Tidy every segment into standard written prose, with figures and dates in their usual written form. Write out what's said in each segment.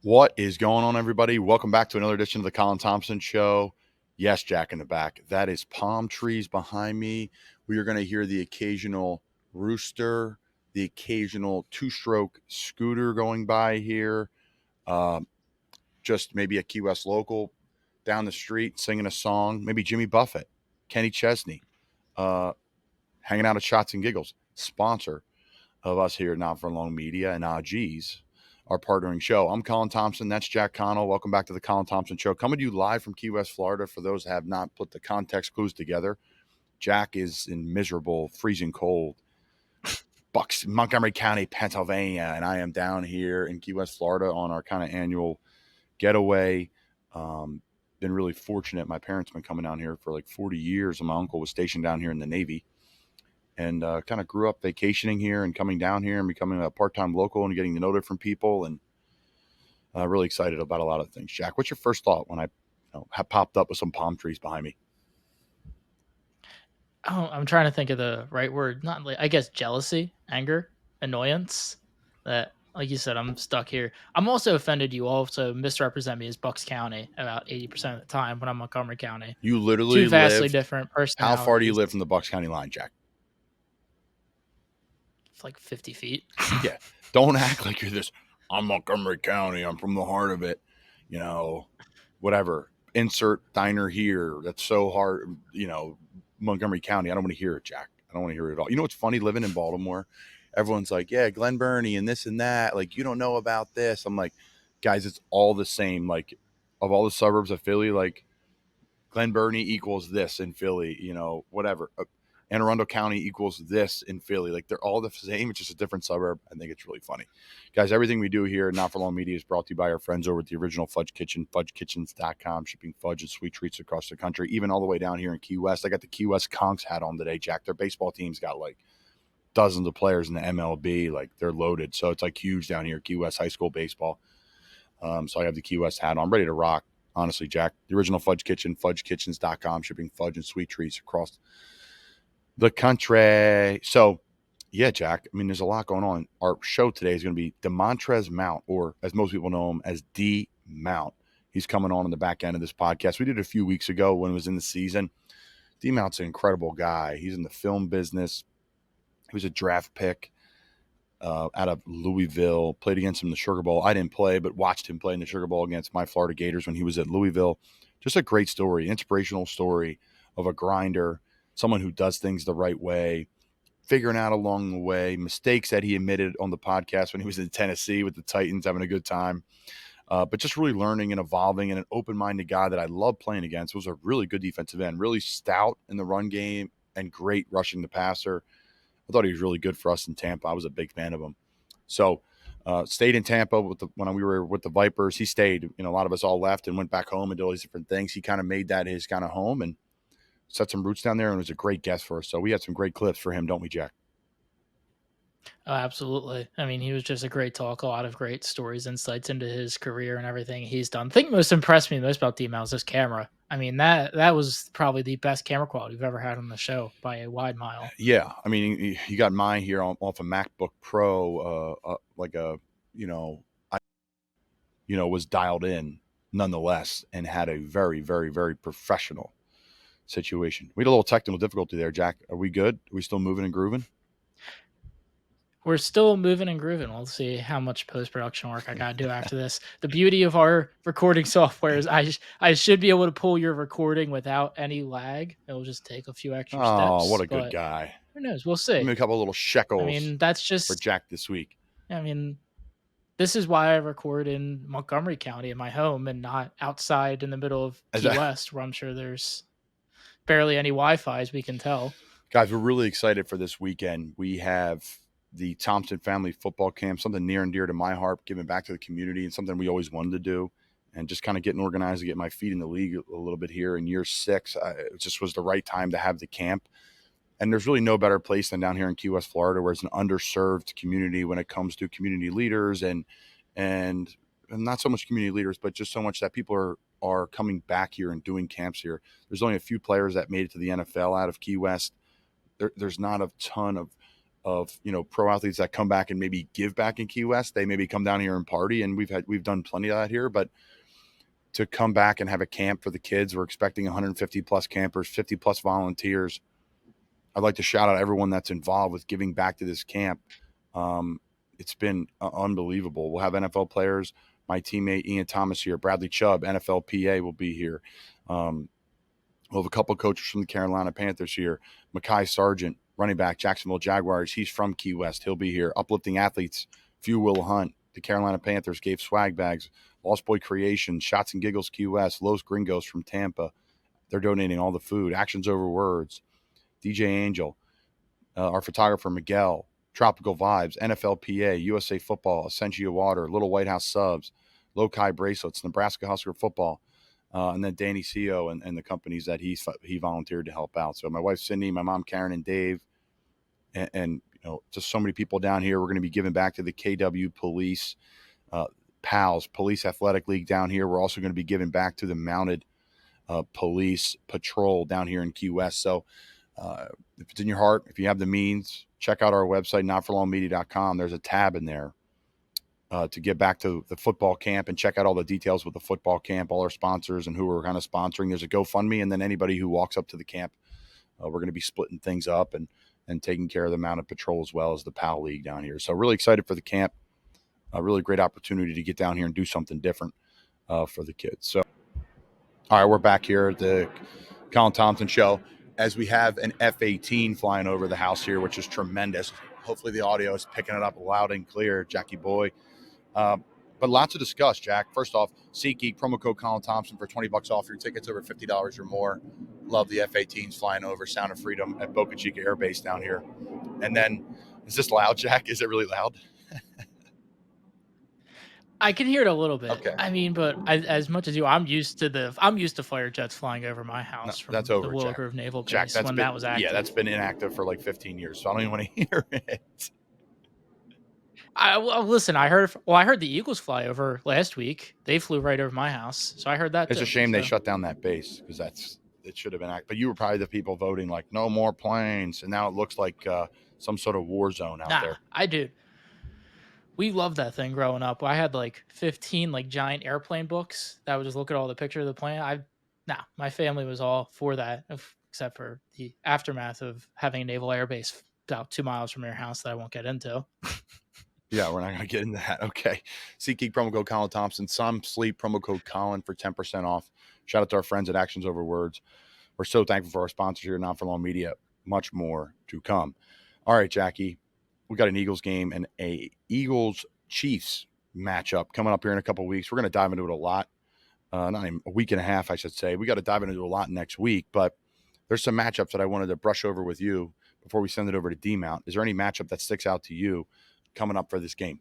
What is going on, everybody? Welcome back to another edition of the Colin Thompson Show. Yes, Jack in the back. That is palm trees behind me. We are going to hear the occasional rooster, the occasional two-stroke scooter going by here. Just maybe a Key West local down the street singing a song. Maybe Jimmy Buffett, Kenny Chesney, hanging out at Shots and Giggles, sponsor of us here at Not For Long Media and Geez, our partnering show. I'm Colin Thompson. That's Jack Connell. Welcome back to the Colin Thompson Show. Coming to you live from Key West, Florida. For those that have not put the context clues together, Jack is in miserable, freezing cold Montgomery County, Pennsylvania, and I am down here in Key West, Florida on our kind of annual getaway. Been really fortunate. My parents have been coming down here for like 40 years, and my uncle was stationed down here in the Navy. And kind of grew up vacationing here and coming down here and becoming a part-time local and getting to know different people, and really excited about a lot of things. Jack, what's your first thought when I have popped up with some palm trees behind me? Oh, I'm trying to think of the right word. Not like, I guess, jealousy, anger, annoyance. That, like you said, I'm stuck here. I'm also offended you also misrepresent me as Bucks County about 80% of the time when I'm Montgomery County. You literally Two vastly live. different How far do you personalities. live from the Bucks County line, Jack? It's like 50 feet. Yeah. Don't act like you're this. I'm Montgomery County. I'm from the heart of it. Whatever. Insert diner here. That's so hard. Montgomery County. I don't want to hear it, Jack. I don't want to hear it at all. You know what's funny? Living in Baltimore, everyone's like, yeah, Glen Burnie and this and that. Like, you don't know about this. I'm like, guys, it's all the same. Like, of all the suburbs of Philly, like, Glen Burnie equals this in Philly, whatever. Anne Arundel County equals this in Philly. Like, they're all the same. It's just a different suburb. I think it's really funny. Guys, everything we do here at Not For Long Media is brought to you by our friends over at the original Fudge Kitchen, fudgekitchens.com, shipping fudge and sweet treats across the country, even all the way down here in Key West. I got the Key West Conks hat on today, Jack. Their baseball team's got like dozens of players in the MLB. Like, they're loaded. So it's like huge down here, Key West high school baseball. So I have the Key West hat on. I'm ready to rock. Honestly, Jack, the original Fudge Kitchen, fudgekitchens.com, shipping fudge and sweet treats across the country. So, yeah, Jack, I mean, there's a lot going on. Our show today is going to be Deiontrez Mount, or as most people know him as D Mount. He's coming on the back end of this podcast. We did it a few weeks ago when it was in the season. D Mount's an incredible guy. He's in the film business. He was a draft pick out of Louisville, played against him in the Sugar Bowl. I didn't play, but watched him play in the Sugar Bowl against my Florida Gators when he was at Louisville. Just a great story, inspirational story of a grinder, someone who does things the right way, figuring out along the way, mistakes that he admitted on the podcast when he was in Tennessee with the Titans, having a good time. But just really learning and evolving, and an open-minded guy that I love playing against. Was a really good defensive end, really stout in the run game and great rushing the passer. I thought he was really good for us in Tampa. I was a big fan of him. So stayed in Tampa when we were with the Vipers. He stayed. A lot of us all left and went back home and did all these different things. He kind of made that his kind of home and set some roots down there, and was a great guest for us. So we had some great clips for him, don't we, Jack? Oh, absolutely. I mean, he was just a great talk, a lot of great stories, insights into his career and everything he's done. I think most impressed me most about D-Mount was his camera. I mean, that was probably the best camera quality we've ever had on the show by a wide mile. Yeah. I mean, you got mine here off a MacBook Pro, was dialed in nonetheless and had a very, very, very professional situation. We had a little technical difficulty there, Jack. Are we good? Are we still moving and grooving? We're still moving and grooving. We'll see how much post-production work I got to do after this. The beauty of our recording software is I should be able to pull your recording without any lag. It'll just take a few extra steps. Oh, what a good guy. Who knows? We'll see. Give me a couple of little shekels. I mean, that's just for Jack this week. I mean, this is why I record in Montgomery County in my home and not outside in the middle of Key West, where I'm sure there's barely any Wi-Fi, as we can tell. Guys, we're really excited for this weekend. We have the Thompson family football camp, something near and dear to my heart, giving back to the community, and something we always wanted to do, and just kind of getting organized to get my feet in the league a little bit here in year 6. It just was the right time to have the camp. And there's really no better place than down here in Key West, Florida, where it's an underserved community when it comes to community leaders and not so much community leaders, but just so much that people are coming back here and doing camps here. There's only a few players that made it to the NFL out of Key West. There's not a ton of of, pro athletes that come back and maybe give back in Key West. They maybe come down here and party, and we've done plenty of that here, but to come back and have a camp for the kids, we're expecting 150 plus campers, 50 plus volunteers. I'd like to shout out everyone that's involved with giving back to this camp. It's been unbelievable. We'll have NFL players. My teammate Ian Thomas here, Bradley Chubb, NFL PA will be here. We'll have a couple coaches from the Carolina Panthers here. Mekhi Sargent, running back, Jacksonville Jaguars. He's from Key West. He'll be here. Uplifting athletes, Few Will Hunt. The Carolina Panthers gave swag bags. Lost Boy Creations, Shots and Giggles Key West. Los Gringos from Tampa. They're donating all the food. Actions Over Words. DJ Angel. Our photographer, Miguel. Tropical Vibes, NFL PA, USA Football, Essentia Water, Little White House Subs, Lokai Bracelets, Nebraska Husker Football, and then Danny CEO and the companies that he volunteered to help out. So my wife Cindy, my mom Karen, and Dave, and just so many people down here. We're going to be giving back to the KW Police, PALS, Police Athletic League down here. We're also going to be giving back to the Mounted Police Patrol down here in Key West. So if it's in your heart, if you have the means, check out our website, notforlongmedia.com. There's a tab in there to get back to the football camp and check out all the details with the football camp, all our sponsors and who we're kind of sponsoring. There's a GoFundMe, and then anybody who walks up to the camp, we're going to be splitting things up and taking care of the Mounted Patrol as well as the PAL League down here. So really excited for the camp. A really great opportunity to get down here and do something different for the kids. So, all right, we're back here at the Colin Thompson Show as we have an F-18 flying over the house here, which is tremendous. Hopefully the audio is picking it up loud and clear, Jackie boy. But lots to discuss, Jack. First off, SeatGeek, promo code Colin Thompson for $20 off your tickets over $50 or more. Love the F-18s flying over, Sound of Freedom at Boca Chica Air Base down here. And then, is this loud, Jack? Is it really loud? I can hear it a little bit. Okay. I mean, but as much as you, I'm used to fighter jets flying over my house from that's over, the Willow Jack. Grove Naval Jack, Base when that was active. Yeah, that's been inactive for like 15 years, so I don't even want to hear it. Listen, I heard the Eagles fly over last week. They flew right over my house, so I heard that. It's a shame they shut down that base because it should have been active. But you were probably the people voting like no more planes, and now it looks like some sort of war zone out there. I do. We loved that thing growing up. I had like 15 like giant airplane books that would just look at all the pictures of the plane. My family was all for that, except for the aftermath of having a naval air base about 2 miles from your house that I won't get into. Yeah, we're not going to get into that. Okay. SeatGeek, promo code Colin Thompson. Som Sleep, promo code Colin for 10% off. Shout out to our friends at Actions Over Words. We're so thankful for our sponsors here at Not For Long Media. Much more to come. All right, Jackie. We got an Eagles game and a Eagles-Chiefs matchup coming up here in a couple of weeks. We're going to dive into it a lot. Not even a week and a half, I should say. We got to dive into a lot next week, but there's some matchups that I wanted to brush over with you before we send it over to D Mount. Is there any matchup that sticks out to you coming up for this game?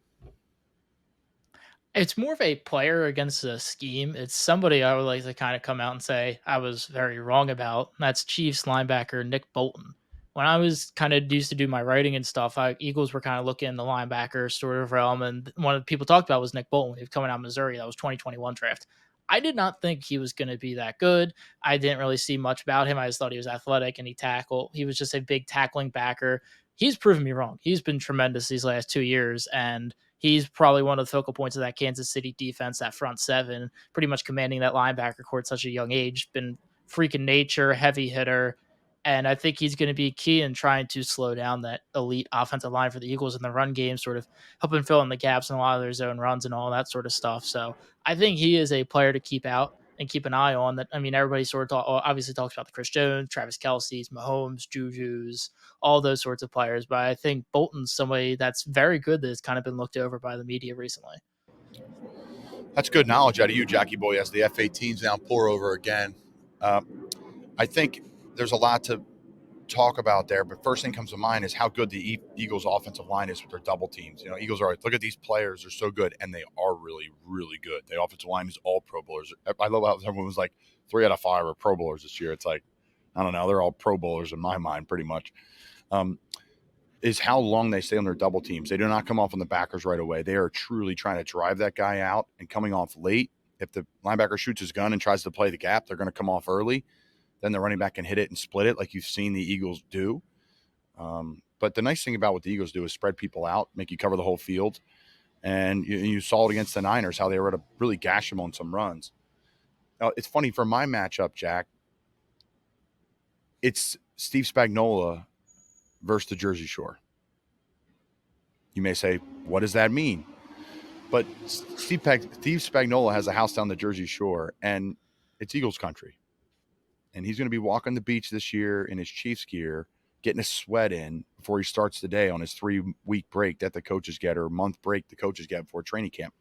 It's more of a player against a scheme. It's somebody I would like to kind of come out and say I was very wrong about. That's Chiefs linebacker Nick Bolton. When I was kind of used to do my writing and stuff, Eagles were kind of looking in the linebacker sort of realm, and one of the people talked about was Nick Bolton. He was coming out of Missouri. That was 2021 draft. I did not think he was going to be that good. I didn't really see much about him. I just thought he was athletic and he was just a big tackling backer. He's proven me wrong. He's been tremendous these last 2 years, and he's probably one of the focal points of that Kansas City defense, that front seven, pretty much commanding that linebacker core at such a young age. Been freaking nature, heavy hitter. And I think he's going to be key in trying to slow down that elite offensive line for the Eagles in the run game, sort of helping fill in the gaps in a lot of their zone runs and all that sort of stuff. So I think he is a player to keep out and keep an eye on. That, I mean, everybody sort of obviously talks about the Chris Jones, Travis Kelce's, Mahomes, Juju's, all those sorts of players. But I think Bolton's somebody that's very good that's kind of been looked over by the media recently. That's good knowledge out of you, Jackie boy, as the F-18s now pour over again. I think there's a lot to talk about there, but first thing comes to mind is how good the Eagles offensive line is with their double teams. Eagles are like, look at these players, they're so good, and they are really, really good. The offensive line is all Pro Bowlers. I love how everyone was like 3 out of 5 are Pro Bowlers this year. It's like, I don't know, they're all Pro Bowlers in my mind, pretty much. Is how long they stay on their double teams. They do not come off on the backers right away. They are truly trying to drive that guy out and coming off late. If the linebacker shoots his gun and tries to play the gap, they're going to come off early. Then the running back can hit it and split it like you've seen the Eagles do. But the nice thing about what the Eagles do is spread people out, make you cover the whole field. And you saw it against the Niners, how they were able to really gash them on some runs. Now, it's funny for my matchup, Jack. It's Steve Spagnuolo versus the Jersey Shore. You may say, what does that mean? But Steve Spagnuolo has a house down the Jersey Shore, and it's Eagles country. And he's going to be walking the beach this year in his Chiefs gear, getting a sweat in before he starts the day on his 3-week break that the coaches get, or month break the coaches get before training camp.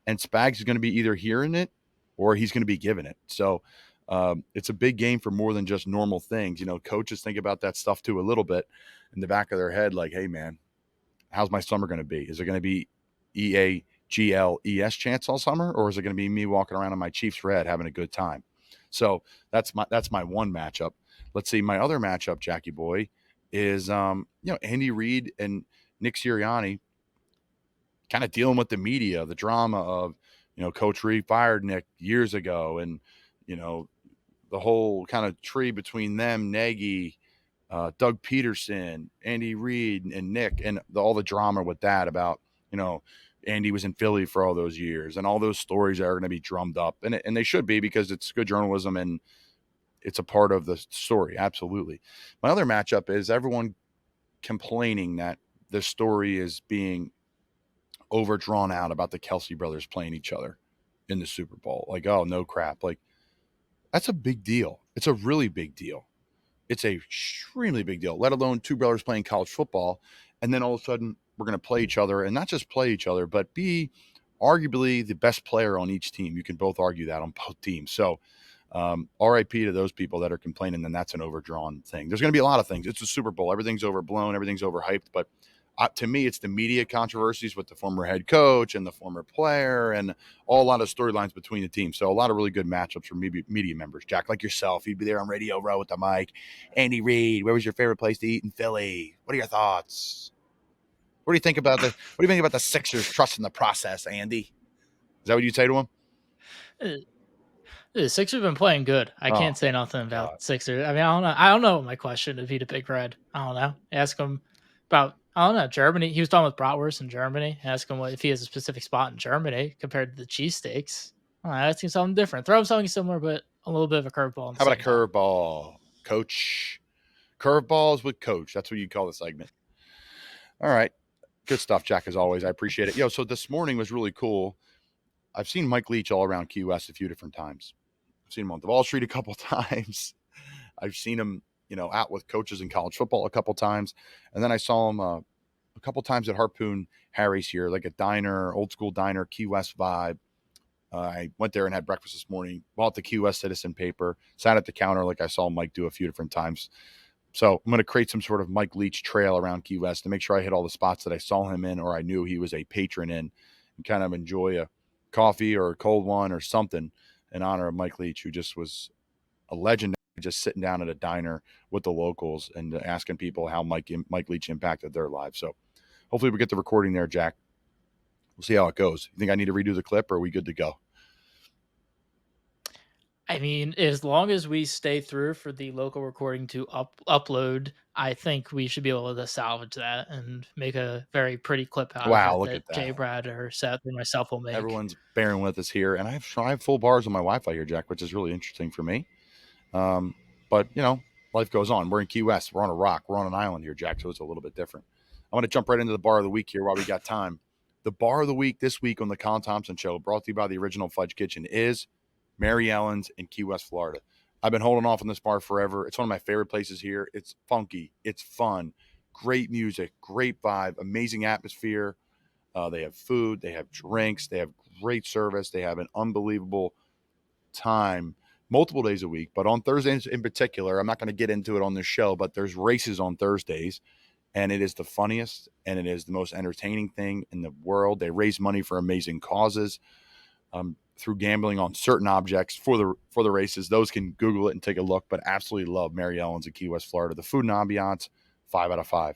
And Spags is going to be either hearing it or he's going to be giving it. So it's a big game for more than just normal things. Coaches think about that stuff too a little bit in the back of their head, like, hey, man, how's my summer going to be? Is it going to be EAGLES chants all summer, or is it going to be me walking around in my Chiefs red having a good time? So that's my one matchup. Let's see. My other matchup, Jackie boy, is Andy Reid and Nick Sirianni kind of dealing with the media, the drama of Coach Reid fired Nick years ago, and the whole kind of tree between them, Nagy, Doug Peterson, Andy Reid, and Nick, and all the drama with that about Andy was in Philly for all those years, and all those stories are going to be drummed up, and they should be, because it's good journalism and it's a part of the story. Absolutely. My other matchup is everyone complaining that the story is being overdrawn out about the Kelsey brothers playing each other in the Super Bowl. Like, oh, no crap. Like, that's a big deal. It's a really big deal. It's a extremely big deal, let alone two brothers playing college football. And then all of a sudden we're going to play each other, and not just play each other, but be arguably the best player on each team. You can both argue that on both teams. So RIP to those people that are complaining, then that's an overdrawn thing. There's going to be a lot of things. It's a Super Bowl. Everything's overblown. Everything's overhyped. But to me, it's the media controversies with the former head coach and the former player, and a lot of storylines between the teams. So a lot of really good matchups for media members. Jack, like yourself, you'd be there on Radio Row with the mic. Andy Reid, where was your favorite place to eat in Philly? What are your thoughts? What do you think about the Sixers trusting the process, Andy? Is that what you'd say to him? The Sixers have been playing good. I can't say nothing about Sixers. I mean, I don't know what my question if he'd a Big Red. I don't know. Ask him about, I don't know, Germany. He was talking with bratwurst in Germany. Ask him if he has a specific spot in Germany compared to the cheesesteaks. Ask him something different. Throw him something similar, but a little bit of a curveball. How about a curveball, Coach? Curveballs with Coach. That's what you call the segment. All right. Good stuff, Jack, as always. I appreciate it. So this morning was really cool. I've seen Mike Leach all around Key West a few different times. I've seen him on the Wall Street a couple times. I've seen him, out with coaches in college football a couple times. And then I saw him a couple times at Harpoon Harry's here, like a diner, old school diner, Key West vibe. I went there and had breakfast this morning, bought the Key West Citizen paper, sat at the counter like I saw Mike do a few different times. So I'm going to create some sort of Mike Leach trail around Key West to make sure I hit all the spots that I saw him in, or I knew he was a patron in, and kind of enjoy a coffee or a cold one or something in honor of Mike Leach, who just was a legend, just sitting down at a diner with the locals and asking people how Mike Leach impacted their lives. So hopefully we get the recording there, Jack. We'll see how it goes. You think I need to redo the clip, or are we good to go? I mean, as long as we stay through for the local recording to upload, I think we should be able to salvage that and make a very pretty clip out of it. Look at that. Jay, Brad, or Seth, or myself will make. Everyone's bearing with us here, and I have full bars on my Wi-Fi here, Jack, which is really interesting for me. But life goes on. We're in Key West. We're on a rock. We're on an island here, Jack, so it's a little bit different. I want to jump right into the bar of the week here while we got time. The bar of the week this week on the Colin Thompson Show, brought to you by the original Fudge Kitchen, is Mary Ellen's in Key West, Florida. I've been holding off on this bar forever. It's one of my favorite places here. It's funky. It's fun. Great music. Great vibe. Amazing atmosphere. They have food. They have drinks. They have great service. They have an unbelievable time multiple days a week. But on Thursdays in particular, I'm not going to get into it on this show, but there's races on Thursdays. And it is the funniest and it is the most entertaining thing in the world. They raise money for amazing causes. Through gambling on certain objects for the races. Those can Google it and take a look, but absolutely love Mary Ellen's in Key West, Florida. The food and ambiance, 5 out of 5.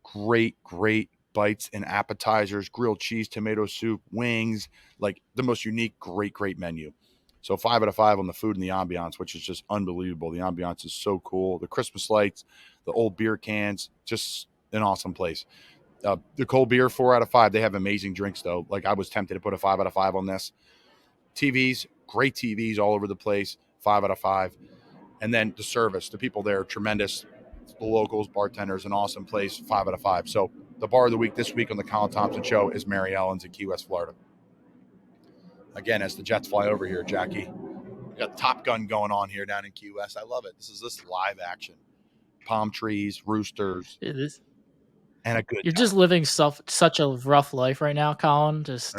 Great bites and appetizers, grilled cheese, tomato soup, wings, like the most unique, great menu. So 5 out of 5 on the food and the ambiance, which is just unbelievable. The ambiance is so cool. The Christmas lights, the old beer cans, just an awesome place. The cold beer, 4 out of 5. They have amazing drinks though. Like I was tempted to put a 5 out of 5 on this. TVs, great TVs all over the place, 5 out of 5. And then the service, the people there, tremendous. The locals, bartenders, an awesome place, 5 out of 5. So the bar of the week this week on the Colin Thompson Show is Mary Ellen's in Key West, Florida. Again, as the Jets fly over here, Jackie, we got Top Gun going on here down in Key West. I love it. This is live action. Palm trees, roosters, and a good You're time. just living such a rough life right now, Colin. Just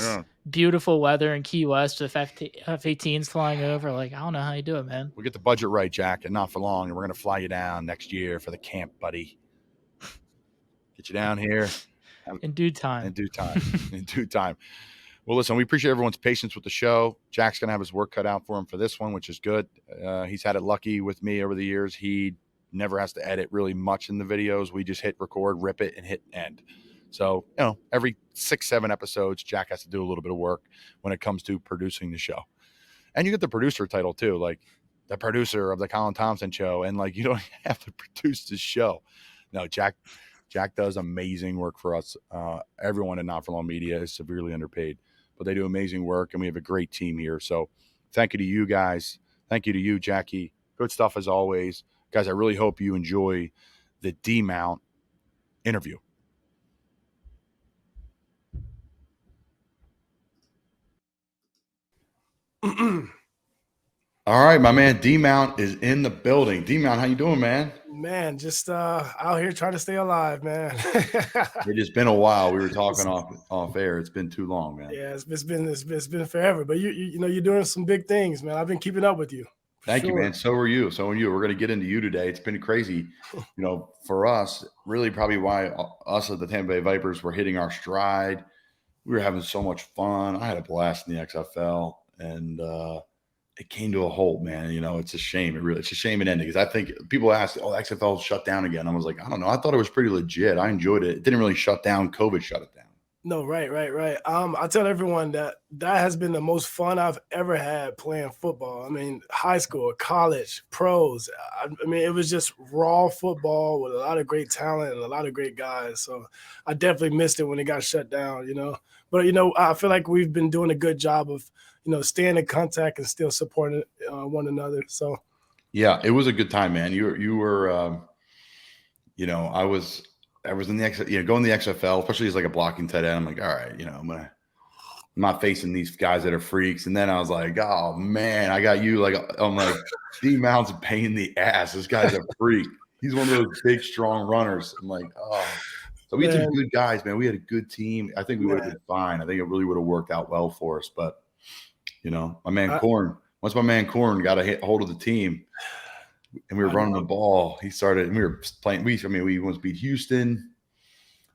beautiful weather in Key West with F-18s flying over. Like, I don't know how you do it, man. We'll get the budget right, Jack, and not for long. And we're going to fly you down next year for the camp, buddy. Get you down here. In due time. In due time. In due time. Well, listen, we appreciate everyone's patience with the show. Jack's going to have his work cut out for him for this one, which is good. He's had it lucky with me over the years. He never has to edit really much in the videos. We just hit record, rip it, and hit end. So, every 6-7 episodes, Jack has to do a little bit of work when it comes to producing the show. And you get the producer title too, like the producer of the Colin Thompson Show. And like, you don't have to produce the show. No, Jack does amazing work for us. Everyone in Not For Long Media is severely underpaid, but they do amazing work, and we have a great team here. So thank you to you guys. Thank you to you, Jackie. Good stuff as always. Guys, I really hope you enjoy the D Mount interview. All right, my man D Mount is in the building. D Mount, how you doing, man? Man, just out here trying to stay alive, man. It has been a while. We were talking off air. It's been too long, man. Yeah, it's been forever. But you know, you're doing some big things, man. I've been keeping up with you. Thank you, man. So are you. We're going to get into you today. It's been crazy, for us. Really, probably why us at the Tampa Bay Vipers were hitting our stride. We were having so much fun. I had a blast in the XFL, and it came to a halt, man. It's a shame. It's a shame it ended, because I think people ask, the XFL shut down again. I was like, I don't know. I thought it was pretty legit. I enjoyed it. It didn't really shut down. COVID shut it down. No, right. I tell everyone that has been the most fun I've ever had playing football. I mean, high school, college, pros. I mean, it was just raw football with a lot of great talent and a lot of great guys. So I definitely missed it when it got shut down, But, I feel like we've been doing a good job of, staying in contact and still supporting one another. So, yeah, it was a good time, man. You were, I was in the going to the XFL, especially as like a blocking tight end. I'm like, all right, I'm not facing these guys that are freaks. And then I was like, oh man, I got you. I'm like, D Mount's a pain in the ass. This guy's a freak. He's one of those big, strong runners. I'm like, oh. So we had some good guys, man. We had a good team. I think we would have been fine. I think it really would have worked out well for us. But my man Corn. Once my man Corn got a hold of the team, and we were running the ball, he started, and we were playing. We once beat Houston.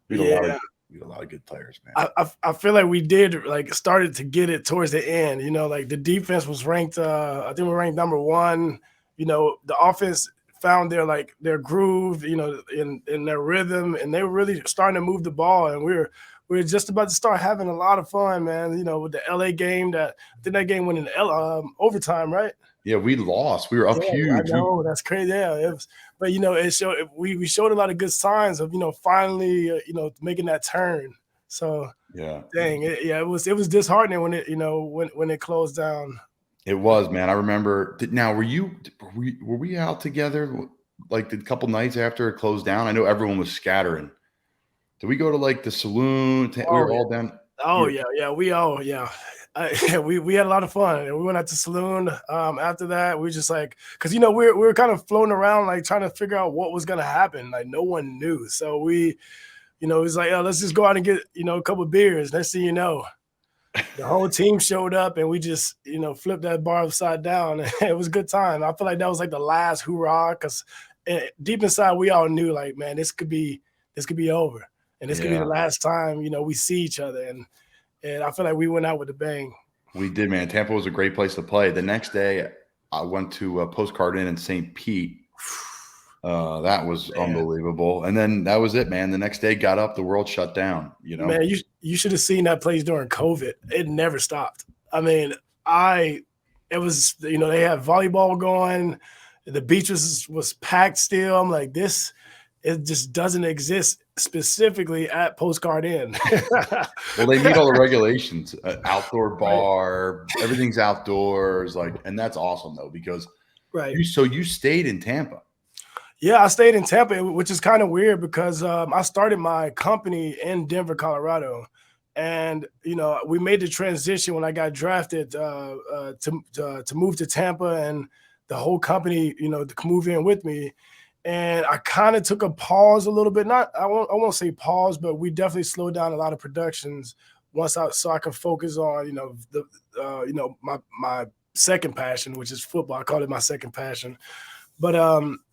We had a lot of good players, man. I feel like we did started to get it towards the end. The defense was ranked. I think we were ranked number 1. The offense found their groove, in their rhythm, and they were really starting to move the ball. And we were just about to start having a lot of fun, man. With the LA game, I think that game went in overtime, right? Yeah, we lost. We were up huge. I know, that's crazy. Yeah, it was, but it showed we showed a lot of good signs of finally making that turn. So yeah, dang, it was disheartening when it when it closed down. It was, man. I remember. Now, were we out together like the couple nights after it closed down? I know everyone was scattering. Did we go to the saloon? We were all down. Oh yeah. We had a lot of fun, and we went out to saloon. After that, we just because we were kind of floating around trying to figure out what was gonna happen. No one knew, so we, it was let's just go out and get a couple of beers. Next thing you know, the whole team showed up, and we just flipped that bar upside down. It was a good time. I feel like that was the last hoorah, because deep inside we all knew man, this could be over, and this could be the last time we see each other. And I feel like we went out with a bang. We did, man. Tampa was a great place to play. The next day, I went to a Postcard Inn in St. Pete. That was unbelievable. And then that was it, man. The next day, got up, the world shut down. Man, you should have seen that place during COVID. It never stopped. I mean, I it was, they had volleyball going. The beach was packed still. I'm like, it just doesn't exist specifically at Postcard Inn. Well, they meet all the regulations, outdoor Right. bar, everything's outdoors, and that's awesome though, because Right. you stayed in Tampa. Yeah, I stayed in Tampa, which is kind of weird because I started my company in Denver, Colorado. And we made the transition when I got drafted to move to Tampa, and the whole company, to move in with me. And I kind of took a pause a little bit. I won't say pause, but we definitely slowed down a lot of productions so I could focus on my second passion, which is football. I call it my second passion. But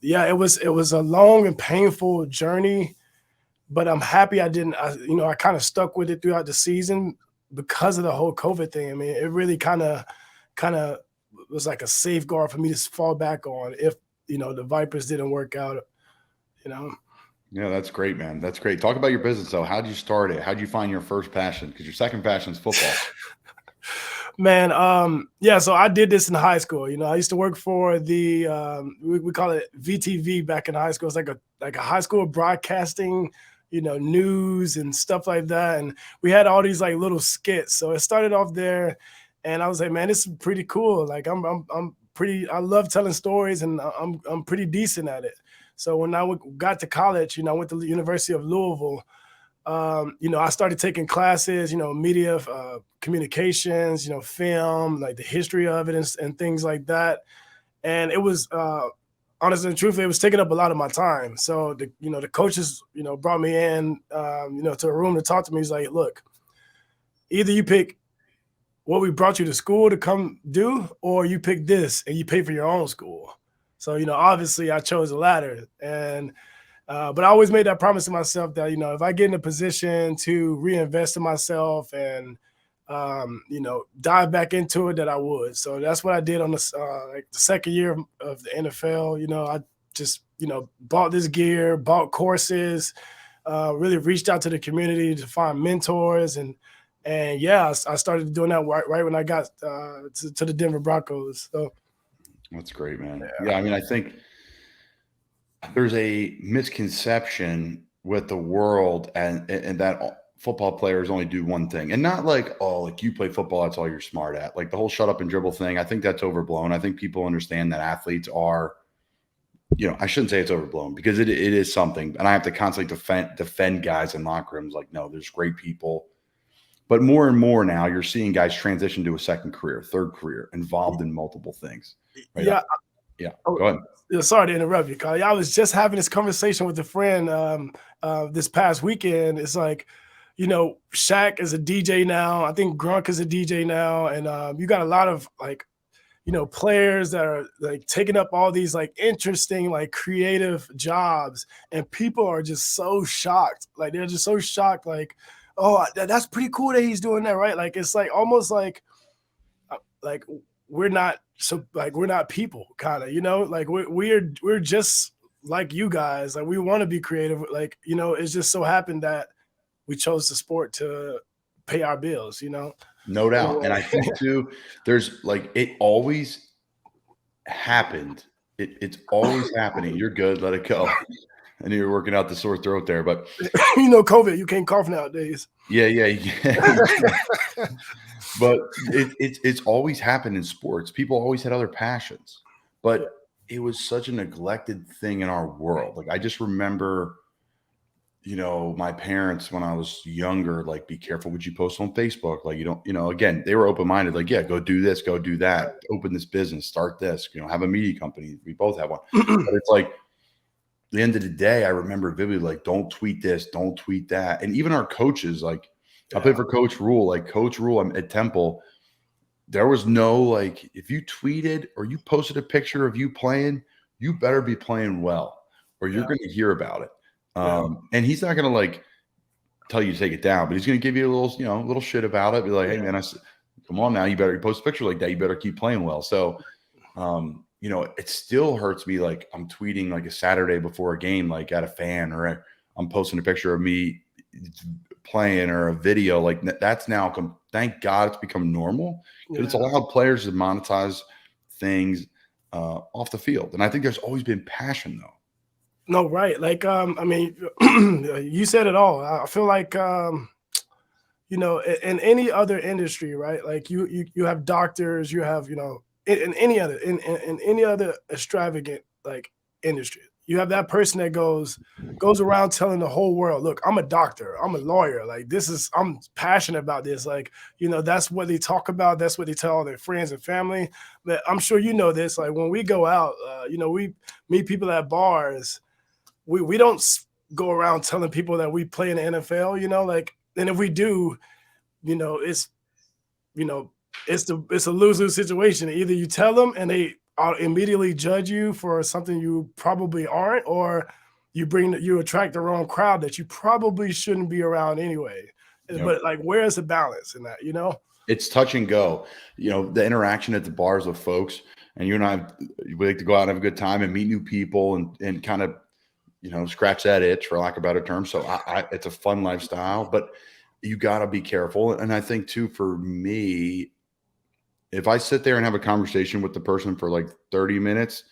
yeah, it was a long and painful journey. But I'm happy I kind of stuck with it throughout the season because of the whole COVID thing. I mean, it really kind of was like a safeguard for me to fall back on if the Vipers didn't work out. Yeah, that's great, man. That's great. Talk about your business though. How'd you start it? How'd you find your first passion? Because your second passion is football. Man, yeah, so I did this in high school. I used to work for the we call it VTV back in high school. It's like a high school broadcasting, news and stuff like that. And we had all these like little skits. So it started off there, and I was like, man, this is pretty cool. Like I love telling stories, and I'm pretty decent at it. So when I got to college, I went to the University of Louisville. I started taking classes, media, communications, film, like the history of it and things like that. And it was, honestly and truthfully, it was taking up a lot of my time. So the coaches, brought me in, to a room to talk to me. He's like, look, either you pick what we brought you to school to come do, or you pick this and you pay for your own school. So, obviously I chose the latter. And but I always made that promise to myself that, if I get in a position to reinvest in myself and, dive back into it, that I would. So that's what I did on the second year of the NFL. I just, bought this gear, bought courses, really reached out to the community to find mentors. And yeah, I started doing that right when I got to the Denver Broncos. So that's great, man. Yeah, I mean, I think there's a misconception with the world and that football players only do one thing, and not like, oh, like you play football, that's all you're smart at. Like the whole shut up and dribble thing, I think that's overblown. I think people understand that athletes are, I shouldn't say it's overblown because it is something, and I have to constantly defend guys in locker rooms. Like, no, there's great people, but more and more now you're seeing guys transition to a second career, third career, involved in multiple things. Right? Yeah. Go ahead. Sorry to interrupt you, Colin. I was just having this conversation with a friend this past weekend. It's like, Shaq is a DJ now. I think Gronk is a DJ now. And you got a lot of like, players that are like taking up all these like interesting, like creative jobs. And people are just so shocked. Like they're just so shocked. Like, oh, that's pretty cool that he's doing that, right? Like it's like almost like we're not people, kind of, like we're just like you guys. Like we want to be creative. Like, it's just so happened that we chose the sport to pay our bills, No doubt. And I think too, there's like, it always happened. It's always happening. You're good. Let it go. I knew you were working out the sore throat there, but COVID, you can't cough nowadays. Yeah. But it's always happened in sports. People always had other passions, but it was such a neglected thing in our world. Like I just remember, my parents when I was younger, like, be careful what you post on Facebook. Like, you don't, again, they were open-minded. Like, yeah, go do this, go do that, open this business, start this, have a media company. We both have one. But it's like, the end of the day, I remember vividly, like, don't tweet this, don't tweet that. And even our coaches, like, I played for Coach Rule. Like, Coach Rule, I'm at Temple. There was no, like, if you tweeted or you posted a picture of you playing, you better be playing well, or you're going to hear about it. And he's not going to, like, tell you to take it down, but he's going to give you a little, little shit about it. Be like, hey, man, come on now. You better post a picture like that. You better keep playing well. So, it still hurts me. Like I'm tweeting like a Saturday before a game, like at a fan, or I'm posting a picture of me playing or a video, like that's now, thank God it's become normal. But it's allowed players to monetize things off the field. And I think there's always been passion though. No, right. Like, I mean, you said it all. I feel like, you know, in any other industry, right? Like you have doctors, you have, you know, in any other in any other extravagant like industry, you have that person that goes around telling the whole world, look, I'm a doctor, I'm a lawyer, like I'm passionate about this. Like, you know, that's what they talk about, that's what they tell all their friends and family. But I'm sure you know this, like when we go out, you know, we meet people at bars, we don't go around telling people that we play in the NFL, you know, like, and if we do, you know, it's a lose-lose situation. Either you tell them and they immediately judge you for something you probably aren't, or you attract the wrong crowd that you probably shouldn't be around anyway. Yep. But like, where's the balance in that, you know? It's touch and go. You know, the interaction at the bars with folks, and you and I, we like to go out and have a good time and meet new people and kind of, you know, scratch that itch, for lack of a better term. So it's a fun lifestyle, but you got to be careful. And I think too, for me, if I sit there and have a conversation with the person for like 30 minutes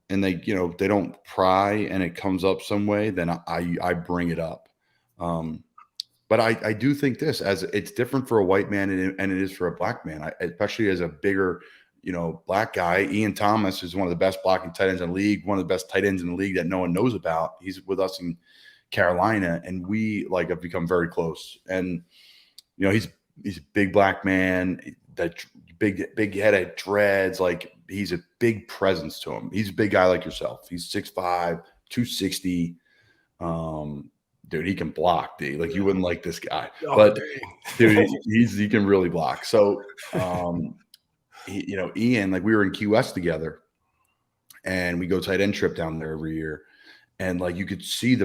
and they, you know, they don't pry and it comes up some way, then I bring it up. But I do think this, as it's different for a white man and it is for a black man, especially as a bigger, you know, black guy. Ian Thomas is one of the best blocking tight ends in the league, one of the best tight ends in the league that no one knows about. He's with us in Carolina, and we like have become very close. And you know, he's a big black man, that big head of dreads. Like, he's a big presence to him. He's a big guy like yourself. He's 6'5", 260. Dude, he can block, dude. Like, you wouldn't like this guy, but dude, he can really block. So, you know, Ian, like, we were in Key West together, and we go tight end trip down there every year, and like, you could see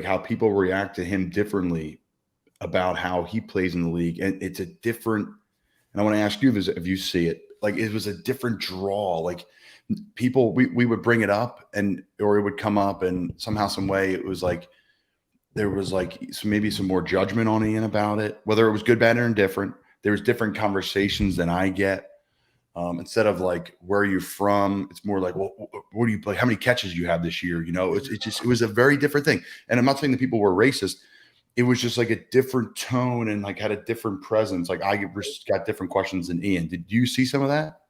how people react to him differently about how he plays in the league, and it's a different. And I want to ask you if you see it. Like, it was a different draw. Like, people, we would bring it up, or it would come up, and somehow, some way, it was like there was like maybe some more judgment on Ian about it, whether it was good, bad, or indifferent. There was different conversations than I get. Instead of like, where are you from? It's more like, well, what do you play? How many catches you have this year? You know, it was a very different thing. And I'm not saying that people were racist. It was just like a different tone and like had a different presence. Like, I got different questions than Ian. Did you see some of that?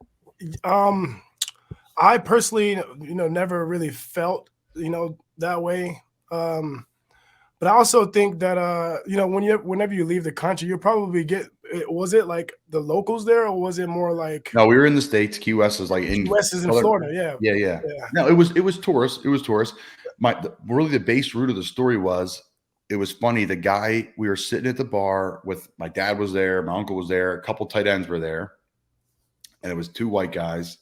I personally, you know, never really felt, you know, that way. But I also think that, you know, whenever you leave the country, you'll probably was it like the locals there, or was it more like? No, we were in the States. Key West is like Key West is in Florida. Yeah. Yeah. No, it was tourists. It was tourists. Really the base root of the story was, it was funny. The guy, we were sitting at the bar with, my dad was there, my uncle was there, a couple tight ends were there, and it was two white guys,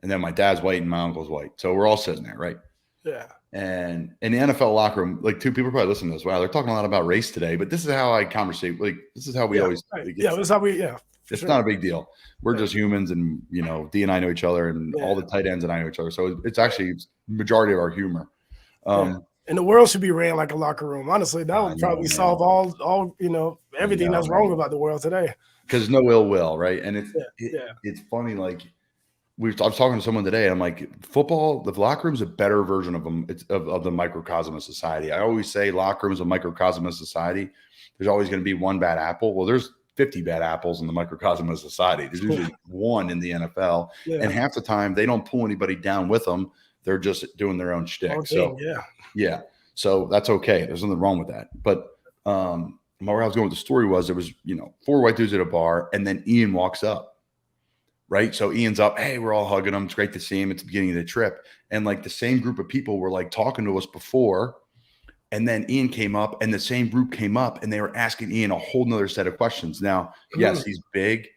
and then my dad's white and my uncle's white. So we're all sitting there, right? Yeah. And in the NFL locker room, like, two people probably listen to this. Wow, they're talking a lot about race today, but this is how I conversate. Like, this is how we always. Right. Like, this is how we. Yeah. It's not a big deal. We're just humans, and you know, D and I know each other, and all the tight ends and I know each other. So it's actually majority of our humor. And the world should be ran like a locker room. Honestly, that would probably solve all you know, everything that's wrong about the world today. Because no ill will, right? And it's funny. Like, I was talking to someone today, and I'm like, football, the locker room is a better version of them. It's of the microcosm of society. I always say locker room is a microcosm of society. There's always going to be one bad apple. Well, there's 50 bad apples in the microcosm of society. There's usually one in the NFL, and half the time they don't pull anybody down with them. They're just doing their own shtick. Yeah. So that's okay. There's nothing wrong with that. But where I was going with the story was, there was, you know, 4 white dudes at a bar, and then Ian walks up. Right. So Ian's up. Hey, we're all hugging him. It's great to see him at the beginning of the trip. And like, the same group of people were like talking to us before. And then Ian came up, and the same group came up, and they were asking Ian a whole nother set of questions. Now, yes, he's big.